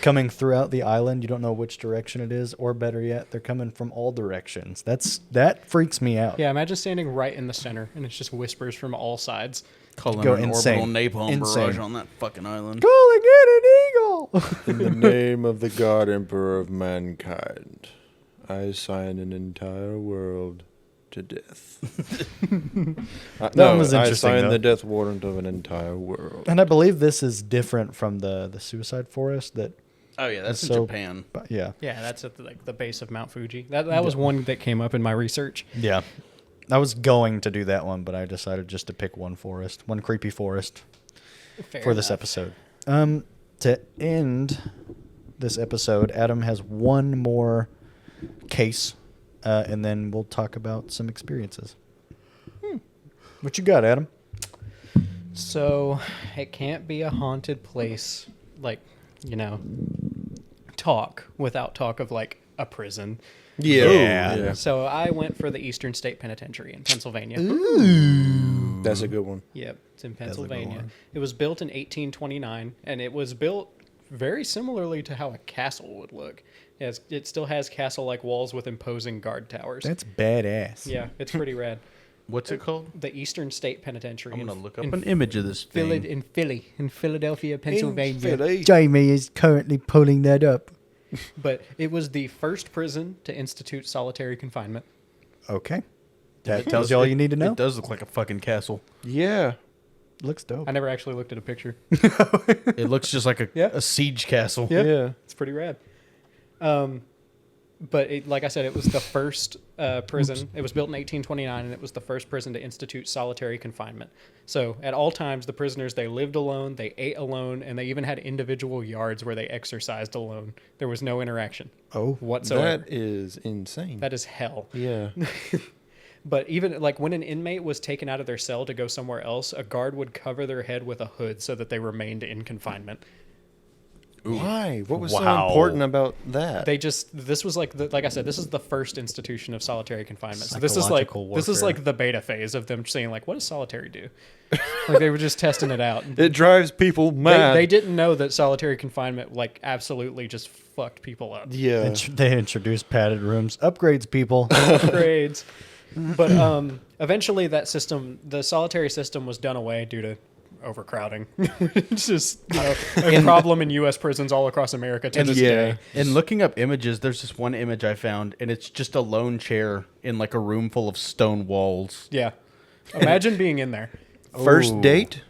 coming throughout the island. You don't know which direction it is, or better yet, they're coming from all directions. That freaks me out. Yeah, imagine standing right in the center and it's just whispers from all sides. Calling Go an insane. orbital napalm Insane. barrage on that fucking island. Calling it an eagle. In the name of the God Emperor of mankind, I assign an entire world to death. That one was I interesting, assign though. the death warrant of an entire world. And I believe this is different from the suicide forest. That, Oh yeah, that's in So- Japan. but yeah, Yeah, that's at the base of Mount Fuji. That was one that came up in my research. yeah. I was going to do that one, but I decided just to pick one creepy forest for this episode. To end this episode, Adam has one more case, and then we'll talk about some experiences. What you got, Adam? So it can't be a haunted place, like, you know, talk without talk of like a prison. Yeah. So I went for the Eastern State Penitentiary in Pennsylvania. That's a good one. Yep, it's in a good Pennsylvania. one. It was built in 1829, and it was built very similarly to how a castle would look. It still has castle-like walls with imposing guard towers. That's badass. Yeah, it's pretty rad. What's it called? The Eastern State Penitentiary. I'm gonna look up in an image of this thing. in Philadelphia, Pennsylvania. Philly. Jamie is currently pulling that up. But it was the first prison to institute solitary confinement. Okay. That tells you all you need to know. It does look like a fucking castle. Yeah. Looks dope. I never actually looked at a picture. It looks just like Yeah. a siege castle. Yeah. It's pretty rad. But like I said, it was the first prison. It was built in 1829, and it was the first prison to institute solitary confinement. So at all times, the prisoners, they lived alone, they ate alone, and they even had individual yards where they exercised alone. There was no interaction Oh, whatsoever. That is insane. That is hell. Yeah. But even like when an inmate was taken out of their cell to go somewhere else, a guard would cover their head with a hood so that they remained in confinement. Why? What was so Wow. important about that? This was like like I said, this is the first institution of solitary confinement. So this is like Psychological this is warfare. like the beta phase of them saying like, what does solitary do? Like they were just testing it out. It drives people mad. They didn't know that solitary confinement like absolutely just fucked people up. Yeah. They introduced padded rooms. Upgrades, people. Grades. But eventually that system, the solitary system, was done away due to overcrowding. It's just a problem in U.S. prisons all across America to this day. And looking up images, there's this one image I found, and it's just a lone chair in like a room full of stone walls. Yeah. Imagine being in there. First Ooh. date?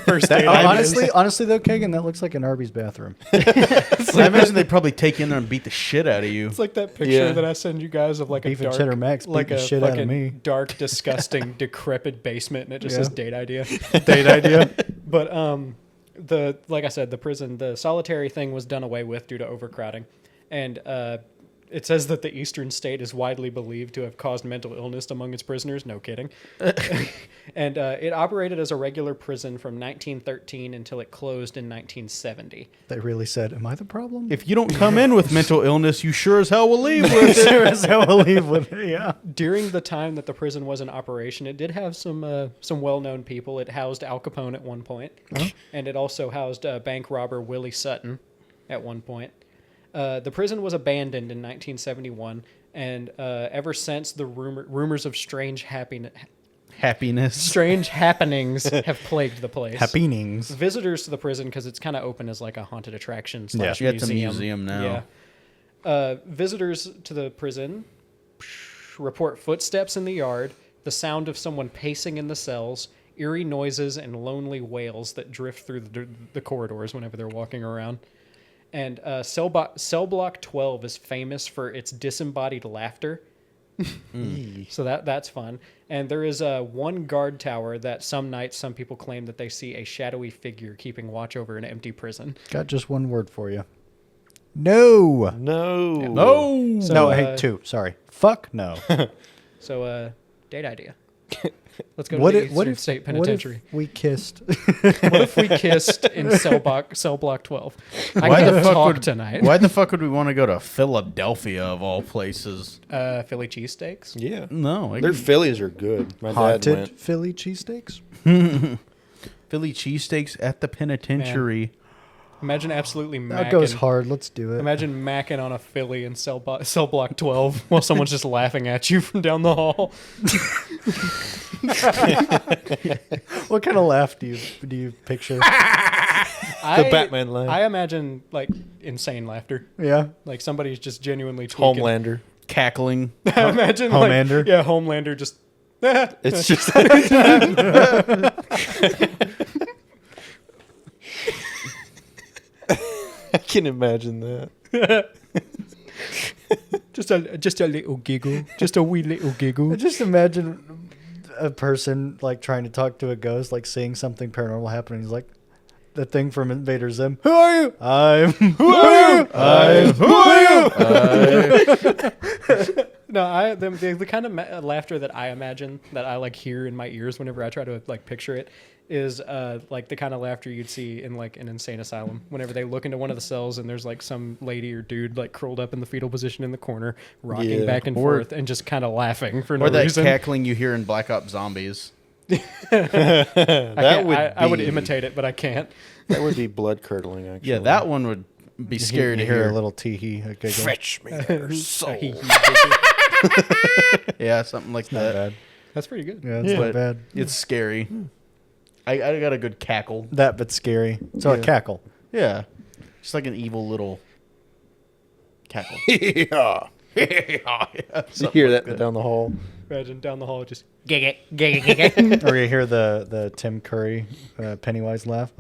First date. Honestly though, Kagan, that looks like an Arby's bathroom. I imagine they probably take you in there and beat the shit out of you. It's like that picture Yeah. that I send you guys of like Beef a and dark, cheddar Max beat like the a shit out of fucking me. dark, disgusting, decrepit basement, and it just Yeah. says date idea. Date idea. But like I said, the prison, the solitary thing was done away with due to overcrowding, and it says that the Eastern State is widely believed to have caused mental illness among its prisoners. No kidding. And it operated as a regular prison from 1913 until it closed in 1970. They really said, "Am I the problem?" If you don't come in with mental illness, you sure as hell will leave with it. Sure as hell will leave with it. Yeah. During the time that the prison was in operation, it did have some well-known people. It housed Al Capone at one point, and it also housed bank robber Willie Sutton at one point. The prison was abandoned in 1971, and ever since, the rumors of strange Happiness. happenings have plagued the place. Happenings. Visitors to the prison, because it's kind of open as like a haunted attraction / Yeah, it's a museum. museum now. Yeah. Visitors to the prison report footsteps in the yard, the sound of someone pacing in the cells, eerie noises, and lonely wails that drift through the corridors whenever they're walking around. And cell block 12 is famous for its disembodied laughter. So that's fun. And there is one guard tower that some nights some people claim that they see a shadowy figure keeping watch over an empty prison. Got just one word for you. No. No. No. So, No, I hate 2. Sorry. Fuck no. So, date idea. Let's go What to the if, what Eastern if State what Penitentiary. if we kissed? What if we kissed in cell block 12? I Why can't the fuck talk would tonight. Why the fuck would we want to go to Philadelphia of all places? Philly cheesesteaks? Yeah. No, Their Phillies are good. My dad Haunted went. Philly cheesesteaks? Philly cheesesteaks at the penitentiary. Imagine absolutely macking. That goes hard. Let's do it. Imagine macking on a Philly in cell block 12 while someone's just laughing at you from down the hall. What kind of laugh do you picture? The Batman laugh. I imagine like insane laughter. Yeah. Like somebody's just genuinely tweaking. Homelander. Cackling. I imagine Homelander? Like, yeah, Homelander just. It's just. I can imagine that. just a little giggle, just a wee little giggle. I just imagine a person like trying to talk to a ghost, like seeing something paranormal happen. And he's like, the thing from Invader Zim. Who are you? I'm. Who are you? I'm. Who are you? No, the kind of laughter that I imagine that I like hear in my ears whenever I try to like picture it is like the kind of laughter you'd see in like an insane asylum whenever they look into one of the cells and there's like some lady or dude like curled up in the fetal position in the corner, rocking back and forth and just kind of laughing for no Or that reason. cackling you hear in Black Ops Zombies. I would imitate it, but I can't. That would be blood curdling. Actually. Yeah, that one would be scary to hear. A little tee-hee. A giggle. Fetch me their soul. Yeah, something like Not that. bad. That's pretty good. Yeah, it's But not bad. It's scary. I got a good cackle. That, but scary. So a cackle. Yeah, just like an evil little cackle. Yeah. You Something hear like that down the hall. Imagine down the hall just. Or you hear the Tim Curry Pennywise laugh.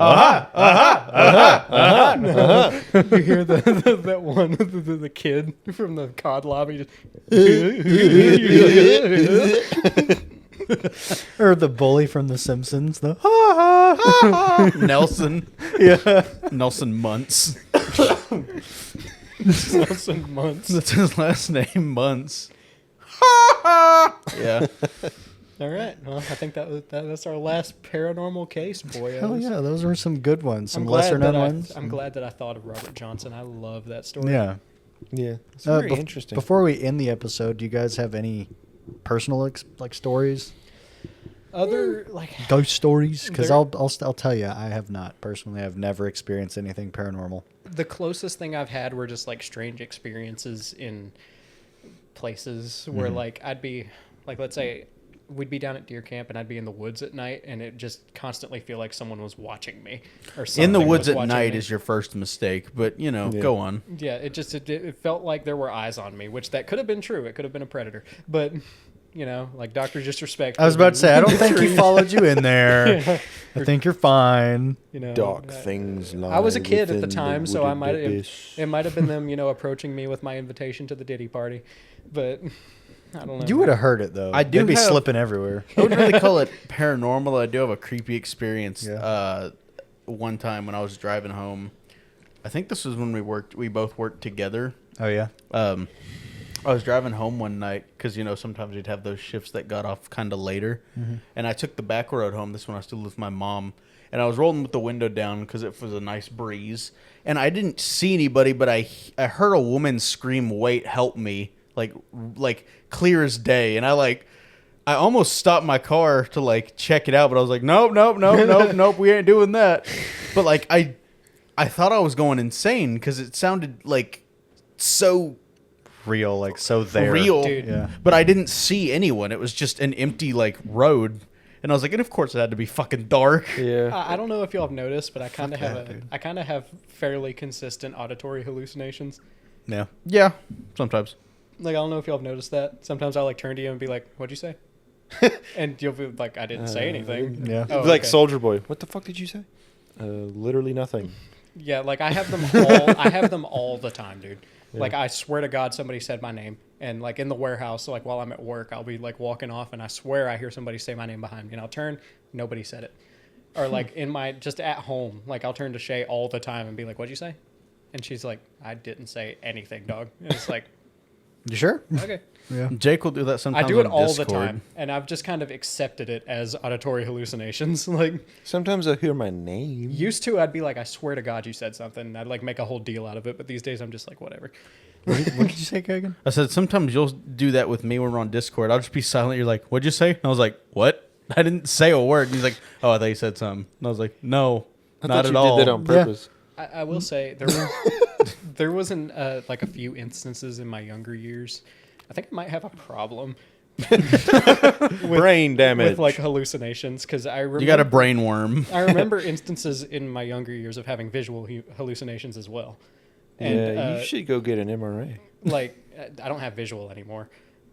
You hear that one the kid from the COD lobby just. Or the bully from The Simpsons. The Nelson. yeah. Nelson Muntz. Nelson months. That's his last name, Muntz. Yeah. All right. Well, I think that's our last paranormal case, boy. Hell yeah, those were some good ones. Some lesser known ones. I'm glad that I thought of Robert Johnson. I love that story. Yeah. Yeah. It's very bef- interesting. Before we end the episode, do you guys have any personal like stories, Other like ghost stories? Because There- I'll tell you, I have not personally. I've never experienced anything paranormal. the closest thing I've had were just like strange experiences in places where like I'd be like, let's say we'd be down at deer camp and I'd be in the woods at night and it just constantly feel like someone was watching me or something. In the woods was at watching night me. is your first mistake, but Yeah. go on. Yeah, it felt like there were eyes on me, which that could have been true. It could have been a predator, but like Dr. Disrespect. I was about to say, I don't think he followed you in there. Yeah. I think you're fine. Dark things lie I was a kid at the within time, so I wooded might abyss. it might have been them, approaching me with my invitation to the Diddy party, but I don't know. You would have heard it though. I do They'd be have- slipping everywhere. I wouldn't really call it paranormal. I do have a creepy experience. Yeah. One time when I was driving home, I think this was when we both worked together. Oh yeah. I was driving home one night because, sometimes we'd have those shifts that got off kind of later. And I took the back road home. This one I still lived with my mom. And I was rolling with the window down because it was a nice breeze. And I didn't see anybody, but I heard a woman scream, "Wait, help me." Like clear as day. And I almost stopped my car to check it out. But I was like, nope, we ain't doing that. But I thought I was going insane because it sounded so Real, like so there. real. Dude. Yeah. But I didn't see anyone. It was just an empty road. And I was like, and of course it had to be fucking dark. Yeah. I don't know if y'all have noticed, but I kind of that, dude. have fairly consistent auditory hallucinations. Yeah. Yeah, sometimes. I don't know if y'all have noticed that. Sometimes I'll turn to you and be like, "What'd you say?" And you'll be like, "I didn't say anything." Yeah. Oh, Like okay. Soldier Boy. What the fuck did you say? Literally nothing. Yeah, I have them all. I have them all the time, dude. I swear to God, somebody said my name, and in the warehouse. So while I'm at work, I'll be walking off, and I swear I hear somebody say my name behind me, and I'll turn, nobody said it, or in my just at home, I'll turn to Shay all the time and be like, "What'd you say?" And she's like, I didn't say anything, dog. And it's like, You sure? okay. Yeah. Jake will do that sometimes. I do it on all Discord. the time, and I've just kind of accepted it as auditory hallucinations. Like, Sometimes I hear my name. used to, I'd be like, I swear to God you said something. And I'd like make a whole deal out of it. But these days, I'm just like, whatever. What did you say, Kagan? I said sometimes you'll do that with me when we're on Discord. I'll just be silent. You're like, "What'd you say?" And I was like, "What? I didn't say a word." And he's like, "Oh, I thought you said something." And I was like, "No, I not thought at you all." did that on purpose. I will say there wasn't like a few instances in my younger years. I think I might have a problem Brain damage. with like hallucinations because I remember You got a brain worm. I remember instances in my younger years of having visual hallucinations as well. And yeah, you should go get an MRA. like I don't have visual anymore.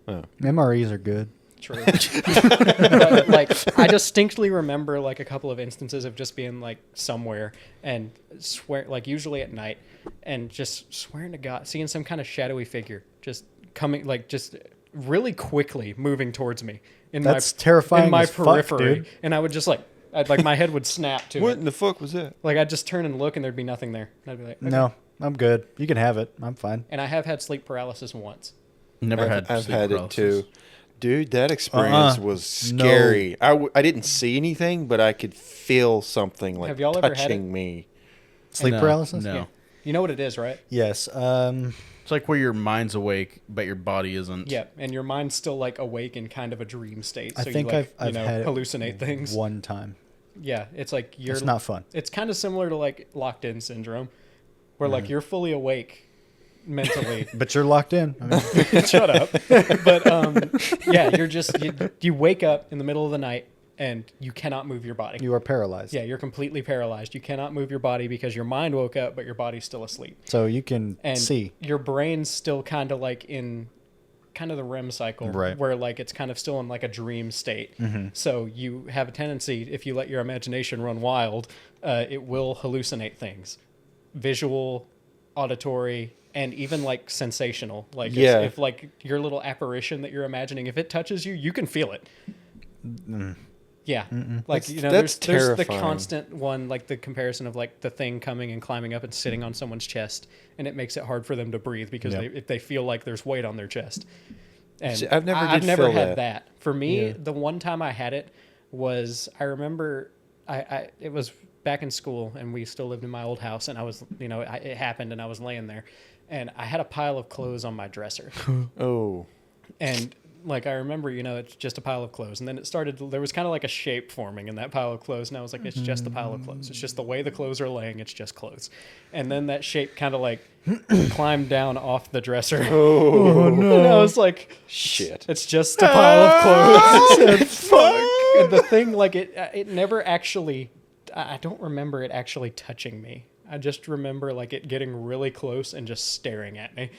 Oh. MREs are good. True. But, like I distinctly remember like a couple of instances of just being like somewhere and swear like usually at night and just swearing to God, seeing some kind of shadowy figure just coming like just really quickly moving towards me in That's my terrifying in my as fuck, periphery, dude. and I would just like I'd like my head would snap to What it. in the fuck was that? Like I'd just turn and look and there'd be nothing there. And I'd be like, okay. No, I'm good. You can have it. I'm fine. And I have had sleep paralysis once. Never had. I've sleep had paralysis. it too. Dude, that experience was scary. I didn't see anything, but I could feel something like Have y'all ever had touching it? me. Sleep No, paralysis? No. Yeah. You know what it is, right? Yes. It's like where your mind's awake, but your body isn't. Yeah, and your mind's still like awake in kind of a dream state. I So think you like, I've had it hallucinate things. one time. Yeah, it's like you're. It's not fun. It's kind of similar to like locked in syndrome, where like you're fully awake mentally. But you're locked in. I mean, Shut up. But yeah, you're just you wake up in the middle of the night and you cannot move your body. you are paralyzed. Yeah, you're completely paralyzed. You cannot move your body because your mind woke up, but your body's still asleep. So you can And see. your brain's still kind of like in kind of the REM cycle, Right. where like it's kind of still in like a dream state. So you have a tendency, if you let your imagination run wild, it will hallucinate things, visual, auditory, and even like sensational. Like Yeah. if like your little apparition that you're imagining, if it touches you, you can feel it. Yeah, like That's- you know, that's there's the terrifying. constant one, like the comparison of like the thing coming and climbing up and sitting on someone's chest, and it makes it hard for them to breathe because Yep. if they feel like there's weight on their chest. And See, I've never I've did never feel had that. that. For me, Yeah. the one time I had it was I remember it was back in school and we still lived in my old house, and I was it happened and I was laying there, and I had a pile of clothes on my dresser. Oh. And like I remember, it's just a pile of clothes, and then it started. There was kind of like a shape forming in that pile of clothes, and I was like, it's just a pile of clothes. It's just the way the clothes are laying. It's just clothes. And then that shape kind of like climbed down off the dresser. Oh, And I was like, shit. it's just a pile of clothes. Fuck. And the thing, like it never actually. I don't remember it actually touching me. I just remember like it getting really close and just staring at me.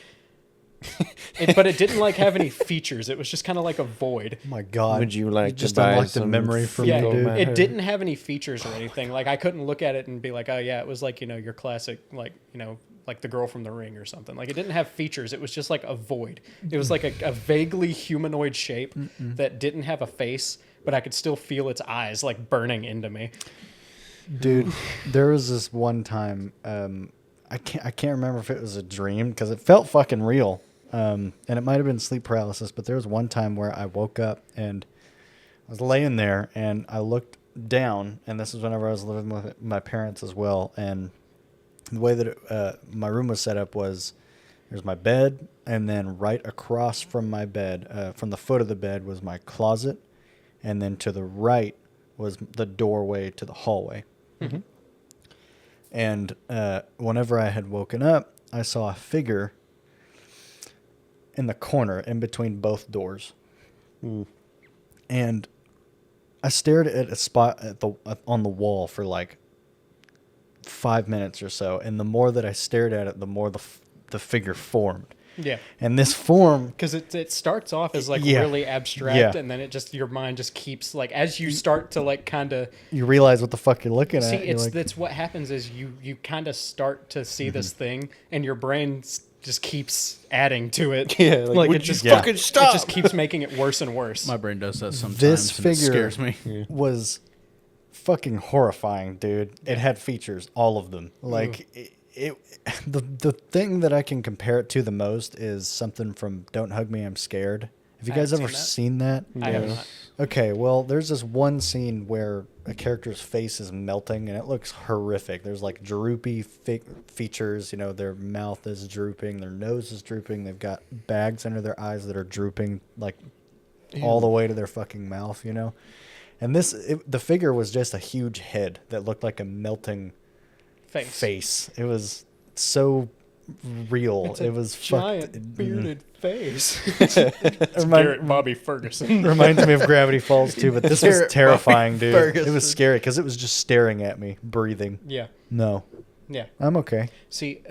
But it didn't like have any features. It was just kind of like a void. Oh my God. Would you like just to buy unlocked a some memory for Yeah, me, dude. it didn't have any features or anything. Like I couldn't look at it and be like, oh yeah, it was like your classic like like the girl from The Ring or something. Like it didn't have features. It was just like a void. It was like a vaguely humanoid shape that didn't have a face, but I could still feel its eyes like burning into me. Dude, there was this one time, I can't remember if it was a dream because it felt fucking real. And it might have been sleep paralysis, but there was one time where I woke up and I was laying there and I looked down, and this is whenever I was living with my parents as well. And the way that my room was set up was there's my bed, and then right across from my bed, from the foot of the bed was my closet, and then to the right was the doorway to the hallway. Mm-hmm. And whenever I had woken up, I saw a figure in the corner in between both doors. And I stared at a spot on the wall for like 5 minutes or so. And the more that I stared at it, the more the figure formed. Yeah. And this form... Because it starts off as like Yeah. really abstract, Yeah. and then your mind just keeps like as you start to like kind of You realize what the fuck you're looking see at. You're like, that's what happens is you kind of start to see this thing, and your brain just keeps adding to it. Yeah, like, would it you just fucking stop? It just keeps making it worse and worse. My brain does that sometimes. this and it figure scares me. was fucking horrifying, dude. It had features, all of them. Like the thing that I can compare it to the most is something from Don't Hug Me, I'm Scared. Have you I guys haven't ever seen seen that? I have not. Okay, well, there's this one scene where a character's face is melting and it looks horrific. There's like droopy features, their mouth is drooping, their nose is drooping, they've got bags under their eyes that are drooping like all the way to their fucking mouth, And the figure was just a huge head that looked like a melting face. It was so real. It's a it was giant bearded face. Remind- Bobby Ferguson. Reminds me of Gravity Falls too, but this was Garrett terrifying, Bobby dude. Ferguson. It was scary because it was just staring at me, breathing. Yeah. No, Yeah. I'm okay. See,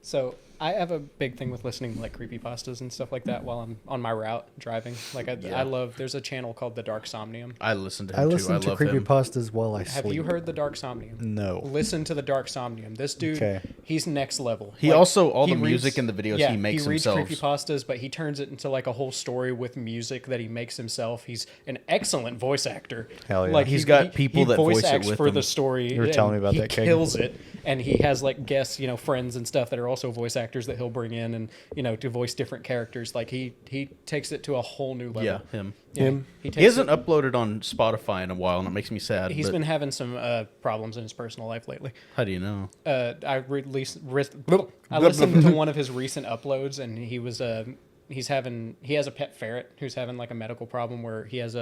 so I have a big thing with listening to like creepypastas and stuff like that while I'm on my route driving. Like I love. There's a channel called The Dark Somnium. I listen to him I too. listen to love him. creepypastas while I Have sleep. you heard The Dark Somnium? No. Listen to The Dark Somnium. This dude, Okay. he's next level. He also all he the music in the videos he makes he reads himself. creepypastas, but he turns it into like a whole story with music that he makes himself. He's an excellent voice actor. Hell yeah. Like He's got people that voice it acts with for him. the story. You were and telling me about he that, Keg. kills it, and he has like guests, friends and stuff that are also voice actors that he'll bring in, and to voice different characters. Like he takes it to a whole new level. Yeah, him. Yeah, Him. He hasn't uploaded on Spotify in a while, and it makes me sad. He's but been having some problems in his personal life lately. How do you know? I listened to one of his recent uploads, and he was he has a pet ferret who's having like a medical problem where he has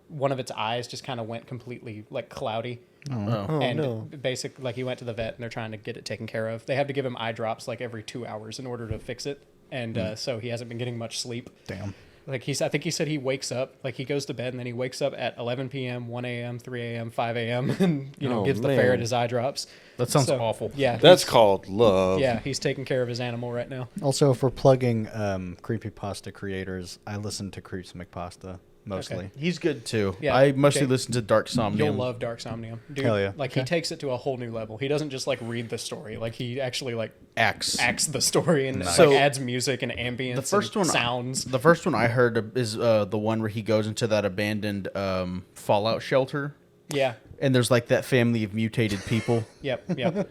one of its eyes just kind of went completely like cloudy. Oh. And basically, like he went to the vet and they're trying to get it taken care of. They have to give him eye drops like every 2 hours in order to fix it, and so he hasn't been getting much sleep. Damn. Like I think he said he wakes up, like he goes to bed and then he wakes up at 11 p.m., 1 a.m., 3 a.m., 5 a.m. and gives the man. ferret his eye drops. That sounds So, awful. Yeah, That's called love. yeah, he's taking care of his animal right now. Also, if we're plugging creepypasta creators, I listen to Creeps McPasta mostly. Okay. He's good too. Yeah, I mostly okay. listen to Dark Somnium. You'll love Dark Somnium, dude. Hell yeah. Like he takes it to a whole new level. He doesn't just like read the story; like he actually like Acts. the story and So, like adds music and ambience. The first and one, sounds. The first one I heard is the one where he goes into that abandoned fallout shelter, Yeah. and there's like that family of mutated people. Yep. Yep.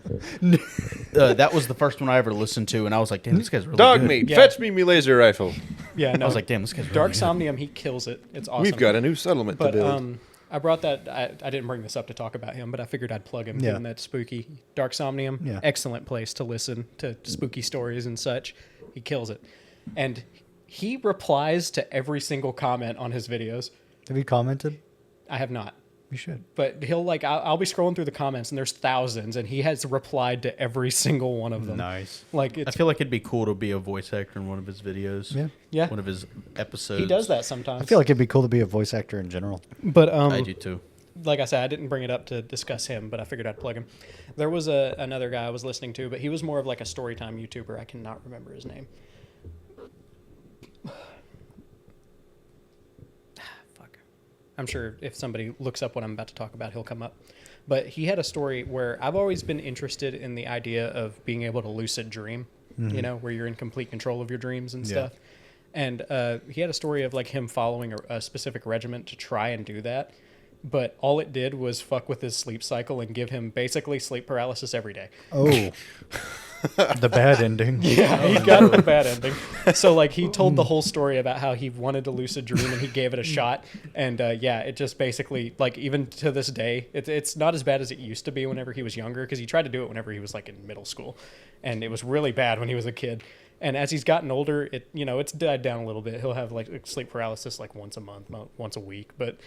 That was the first one I ever listened to, and I was like, "Damn, this guy's really Dog good." meat, Yeah. fetch me laser rifle. Yeah. No. I was like, "Damn, this guy's really Dark good." Somnium. He kills it. It's awesome. We've got a new settlement to But build. I brought that. I didn't bring this up to talk about him, but I figured I'd plug him. Yeah. Given that spooky Dark Somnium, Yeah. excellent place to listen to spooky stories and such. He kills it, and he replies to every single comment on his videos. Have you commented? I have not, You should. but he'll like I'll be scrolling through the comments and there's thousands, and he has replied to every single one of them. Nice. Like I it's feel like it'd be cool to be a voice actor in one of his videos. Yeah. Yeah. One of his episodes. he does that sometimes. I feel like it'd be cool to be a voice actor in general. but I do too. like I said, I didn't bring it up to discuss him, but I figured I'd plug him. There was another guy I was listening to, but he was more of like a storytime YouTuber. I cannot remember his name. Fuck. I'm sure if somebody looks up what I'm about to talk about, he'll come up. But he had a story where I've always been interested in the idea of being able to lucid dream, where you're in complete control of your dreams and Yeah. stuff. And he had a story of like him following a specific regiment to try and do that. But all it did was fuck with his sleep cycle and give him basically sleep paralysis every day. Oh. The bad ending. Yeah, he got the bad ending. So like he told the whole story about how he wanted to lucid dream and he gave it a shot. And it just basically like even to this day, it's not as bad as it used to be whenever he was younger, because he tried to do it whenever he was like in middle school, and it was really bad when he was a kid. And as he's gotten older, it's died down a little bit. He'll have like sleep paralysis like once a month, once a week, but.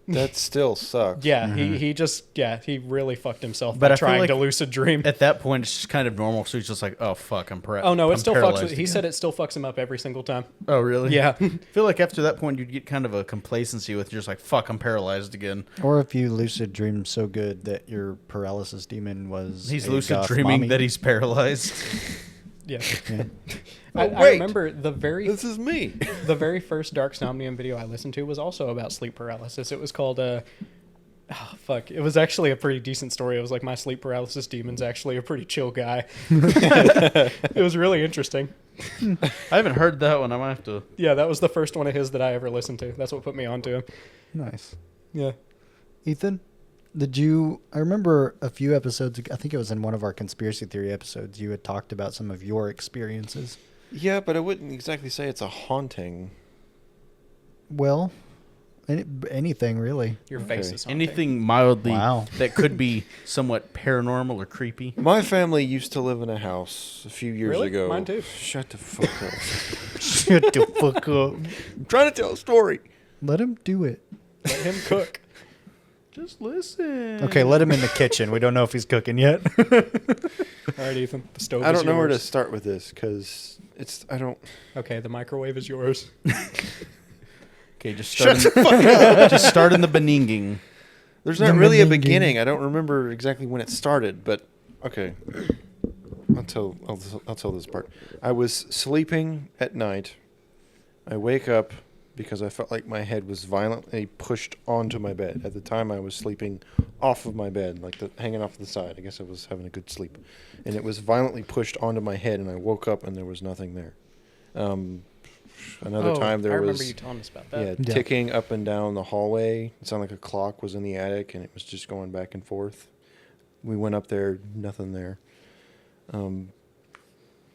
That still sucks. Yeah, he really fucked himself But by I feel trying like to lucid dream. At that point, it's just kind of normal. So he's just like, "Oh fuck, I'm paralyzed." Oh no, it still fucks. paralyzed He again." said it still fucks him up every single time. Oh really? Yeah. I feel like after that point, you'd get kind of a complacency with you're just like, "Fuck, I'm paralyzed again." Or if you lucid dream so good that your paralysis demon was He's a lucid goth dreaming mommy. that he's paralyzed. Yeah. Yeah. I wait. remember the This is me. very first Dark Somnium video I listened to was also about sleep paralysis. It was called It was actually a pretty decent story. It was like, my sleep paralysis demon's actually a pretty chill guy. It was really interesting. I haven't heard that one. I might have to. Yeah, that was the first one of his that I ever listened to. That's what put me onto him. Nice. Yeah. Ethan? I remember a few episodes, I think it was in one of our conspiracy theory episodes, you had talked about some of your experiences. Yeah, but I wouldn't exactly say it's a haunting. Well, anything really. Your face Okay. is haunting. Anything mildly Wow. that could be somewhat paranormal or creepy. My family used to live in a house a few years Really? ago. Mine too. Shut the fuck up. Shut the fuck up. I'm trying to tell a story. Let him do it. Let him cook. Just listen. Okay, let him in the kitchen. We don't know if he's cooking yet. All right, Ethan. The stove I is don't know where to yours. start with this because I don't. Okay, the microwave is yours. Okay, just start. Just start in the beninging. There's The not really a beninging. beginning. I don't remember exactly when it started, but okay. I'll tell this part. I was sleeping at night. I wake up because I felt like my head was violently pushed onto my bed. At the time, I was sleeping off of my bed, like hanging off the side. I guess I was having a good sleep, and it was violently pushed onto my head. And I woke up, and there was nothing there. Another time there I remember was you telling us about that. Yeah. ticking up and down the hallway. It sounded like a clock was in the attic, and it was just going back and forth. We went up there, nothing there.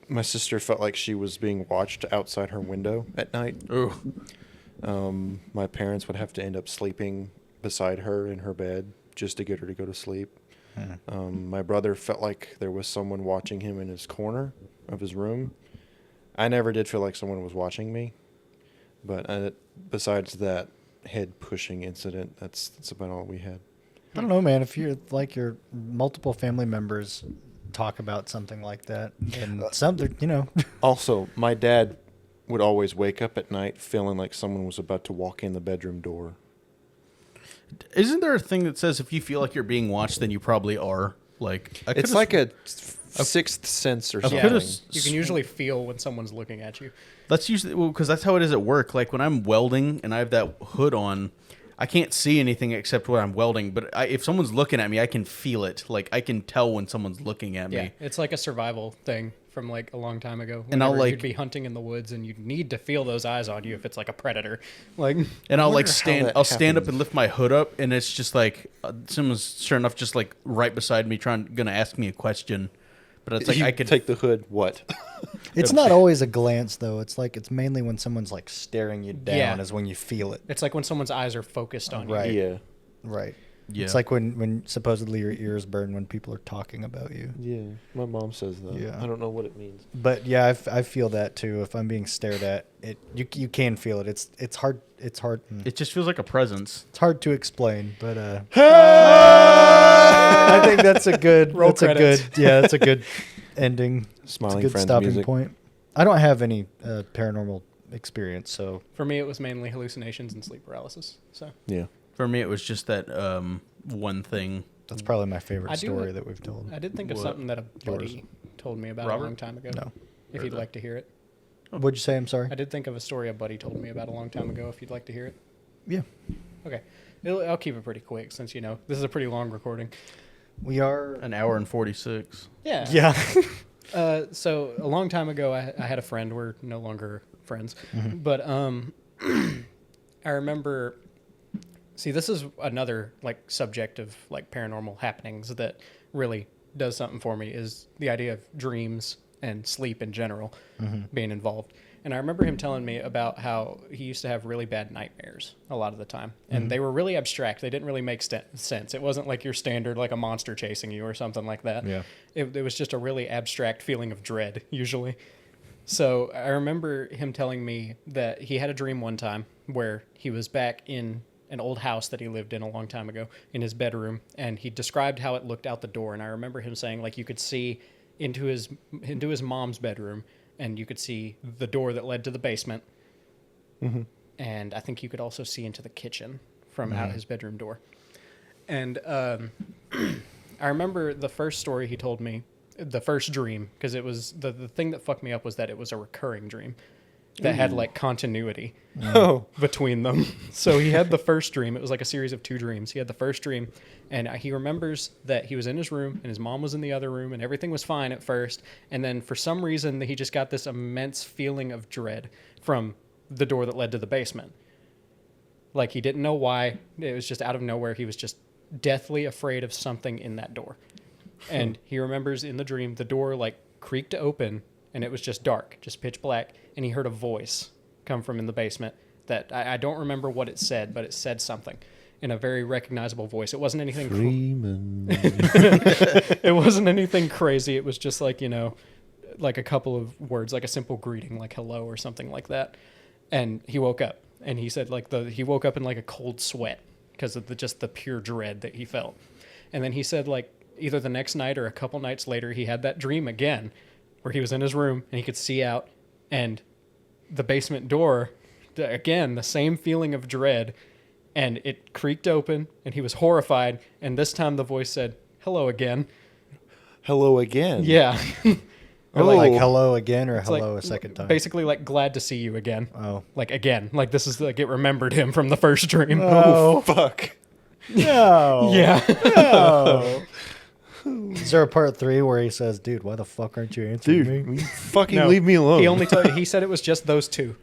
My sister felt like she was being watched outside her window at night. Ooh. My parents would have to end up sleeping beside her in her bed just to get her to go to sleep. My brother felt like there was someone watching him in his corner of his room. I never did feel like someone was watching me, but besides that head pushing incident, that's about all we had. I don't know, man. If you're like your multiple family members talk about something like that, and something, Also, my dad would always wake up at night feeling like someone was about to walk in the bedroom door. Isn't there a thing that says if you feel like you're being watched, then you probably are? Like It's like a sixth sense or something. could've You can usually feel when someone's looking at you. That's usually because that's how it is at work. Like when I'm welding and I have that hood on, I can't see anything except what I'm welding. But if someone's looking at me, I can feel it. Like I can tell when someone's looking at Yeah, me. it's like a survival thing from like a long time ago. And I'll, Whenever like- you'd be hunting in the woods and you'd need to feel those eyes on you if it's like a predator. Like, And I'll wonder like how stand. that I'll stand up happens. and lift my hood up, and it's just like someone's sure enough just like right beside me, gonna ask me a question. But it's like You I could take the hood. What? it's not always a glance though. It's like it's mainly when someone's like staring you down Yeah. is when you feel it. it's like when someone's eyes are focused on Right. you. Yeah. Right. Yeah. It's like when supposedly your ears burn when people are talking about you. Yeah. My mom says that. Yeah. I don't know what it means. But yeah, I feel that too. If I'm being stared at, you can feel it. It's hard. It's hard. It just feels like a presence. It's hard to explain, but I think that's a good. Roll that's credits. a good. Yeah, that's a good ending. Smiling it's a good Friends stopping music. point. I don't have any paranormal experience, so For me, it was mainly hallucinations and sleep paralysis. So Yeah. For me, it was just that one thing. that's probably my favorite I do- story that we've told. I did think of What? something that a buddy told me about Robert? a long time ago. No. If you'd like to hear it. What'd you say? I'm sorry. I did think of a story a buddy told me about a long time ago. If you'd like to hear it. Yeah, Okay. I'll keep it pretty quick since, this is a pretty long recording. we are. An hour and 46. Yeah. Yeah. So a long time ago, I had a friend. We're no longer friends, but I remember. See, this is another like subject of like paranormal happenings that really does something for me is the idea of dreams and sleep in general being involved. And I remember him telling me about how he used to have really bad nightmares a lot of the time. And they were really abstract. They didn't really make sense. It wasn't like your standard, like a monster chasing you or something like that. Yeah. It was just a really abstract feeling of dread, usually. So I remember him telling me that he had a dream one time where he was back in an old house that he lived in a long time ago in his bedroom. And he described how it looked out the door. And I remember him saying, like, you could see into his mom's bedroom, and you could see the door that led to the basement. And I think you could also see into the kitchen from out his bedroom door. And I remember the first story he told me, the first dream, because it was the thing that fucked me up was that it was a recurring dream that had like continuity Oh. between them. So he had the first dream. It was like a series of 2 dreams. He had the first dream, and he remembers that he was in his room and his mom was in the other room, and everything was fine at first. And then for some reason, he just got this immense feeling of dread from the door that led to the basement. Like he didn't know why. It was just out of nowhere. He was just deathly afraid of something in that door. And he remembers in the dream, the door like creaked open and it was just dark, just pitch black. And he heard a voice come from in the basement that I don't remember what it said, but it said something in a very recognizable voice. It wasn't anything it wasn't anything crazy. It was just like, you know, like a couple of words, like a simple greeting, like hello or something like that. And he woke up and he said like he woke up in like a cold sweat because of just the pure dread that he felt. And then he said like either the next night or a couple nights later, he had that dream again where he was in his room and he could see out and the basement door, again, the same feeling of dread, and it creaked open and he was horrified. And this time the voice said, hello again. Hello again. Yeah. Or like hello again or It's hello like, a second time. Basically like glad to see you again. Oh. Like again. Like this is like it remembered him from the first dream. Oh, Fuck. no. Yeah. No. Is there a part 3 where he says, dude, why the fuck aren't you answering Dude, me? you fucking No, leave me alone. He only he said it was just those two.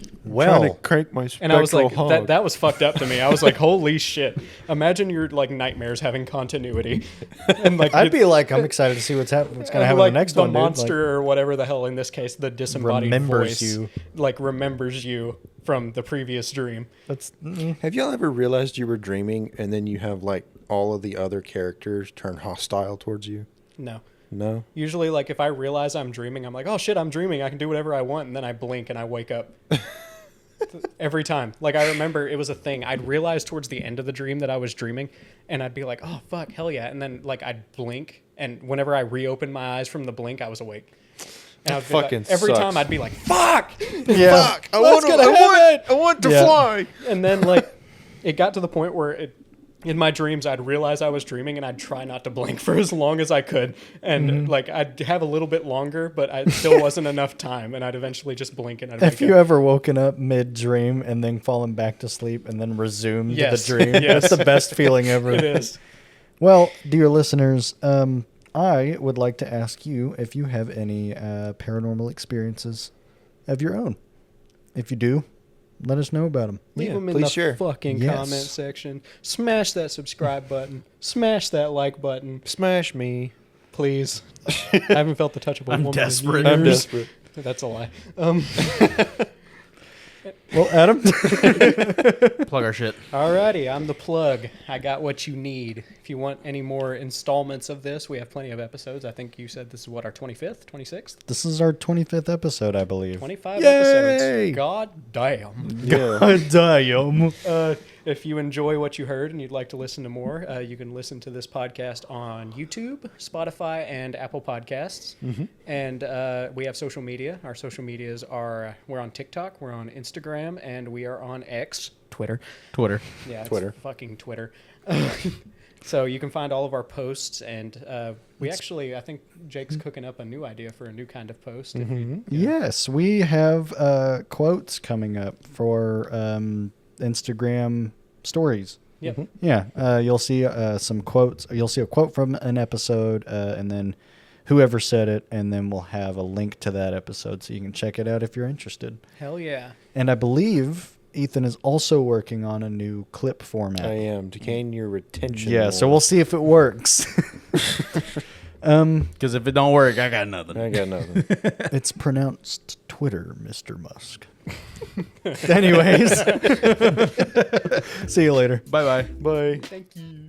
trying Well, to crank my And I was like, hog. that was fucked up to me. I was like, holy shit. Imagine your like nightmares having continuity. And like I'd be like, I'm excited to see what's going to happen like in the next the one, dude. monster or whatever the hell in this case, the disembodied Remembers voice, you. like remembers you from the previous dream. That's, Have y'all ever realized you were dreaming and then you have like all of the other characters turn hostile towards you? No. No? Usually, like, if I realize I'm dreaming, I'm like, oh, shit, I'm dreaming. I can do whatever I want. And then I blink and I wake up. Every time. Like, I remember it was a thing. I'd realize towards the end of the dream that I was dreaming. And I'd be like, oh, fuck, hell yeah. And then, like, I'd blink. And whenever I reopened my eyes from the blink, I was awake. And I'd be like, fucking every sucks. time I'd be like, fuck! yeah. Fuck! I want to Yeah. fly! And then, like, it got to the point where in my dreams, I'd realize I was dreaming and I'd try not to blink for as long as I could. And, like, I'd have a little bit longer, but it still wasn't enough time. And I'd eventually just blink and I'd Have wake you up. ever woken up mid-dream and then fallen back to sleep and then resumed Yes. the dream? Yes. That's the best feeling ever. It is. Well, dear listeners, I would like to ask you if you have any paranormal experiences of your own. If you do, let us know about them. Leave Yeah, them in please the share. fucking Yes. comment section. Smash that subscribe button. Smash that like button. Smash me. Please. I haven't felt the touch of a woman desperate. in I'm years. desperate. That's a lie. Well, Adam, Plug our shit. Alrighty, I'm the plug. I got what you need. If you want any more installments of this, we have plenty of episodes. I think you said this is what, our 25th, 26th? this is our 25th episode, I believe. 25 Yay! episodes. God damn. Yeah. Damn. If you enjoy what you heard and you'd like to listen to more, you can listen to this podcast on YouTube, Spotify, and Apple Podcasts. Mm-hmm. And we have social media. Our social medias are, we're on TikTok, we're on Instagram, and we are on X, Twitter. Yeah, it's Twitter. fucking Twitter. So you can find all of our posts, and we actually, I think Jake's cooking up a new idea for a new kind of post. If you- Yes, we have quotes coming up for Instagram stories. Yep. Yeah, you'll see some quotes. You'll see a quote from an episode, and then whoever said it, and then we'll have a link to that episode so you can check it out if you're interested. Hell yeah. And I believe Ethan is also working on a new clip format. I am. To gain your retention. Yeah, so we'll see if it works. Because if it don't work, I got nothing. I got nothing. It's pronounced Twitter, Mr. Musk. Anyways, see you later. Bye bye. Bye. Thank you.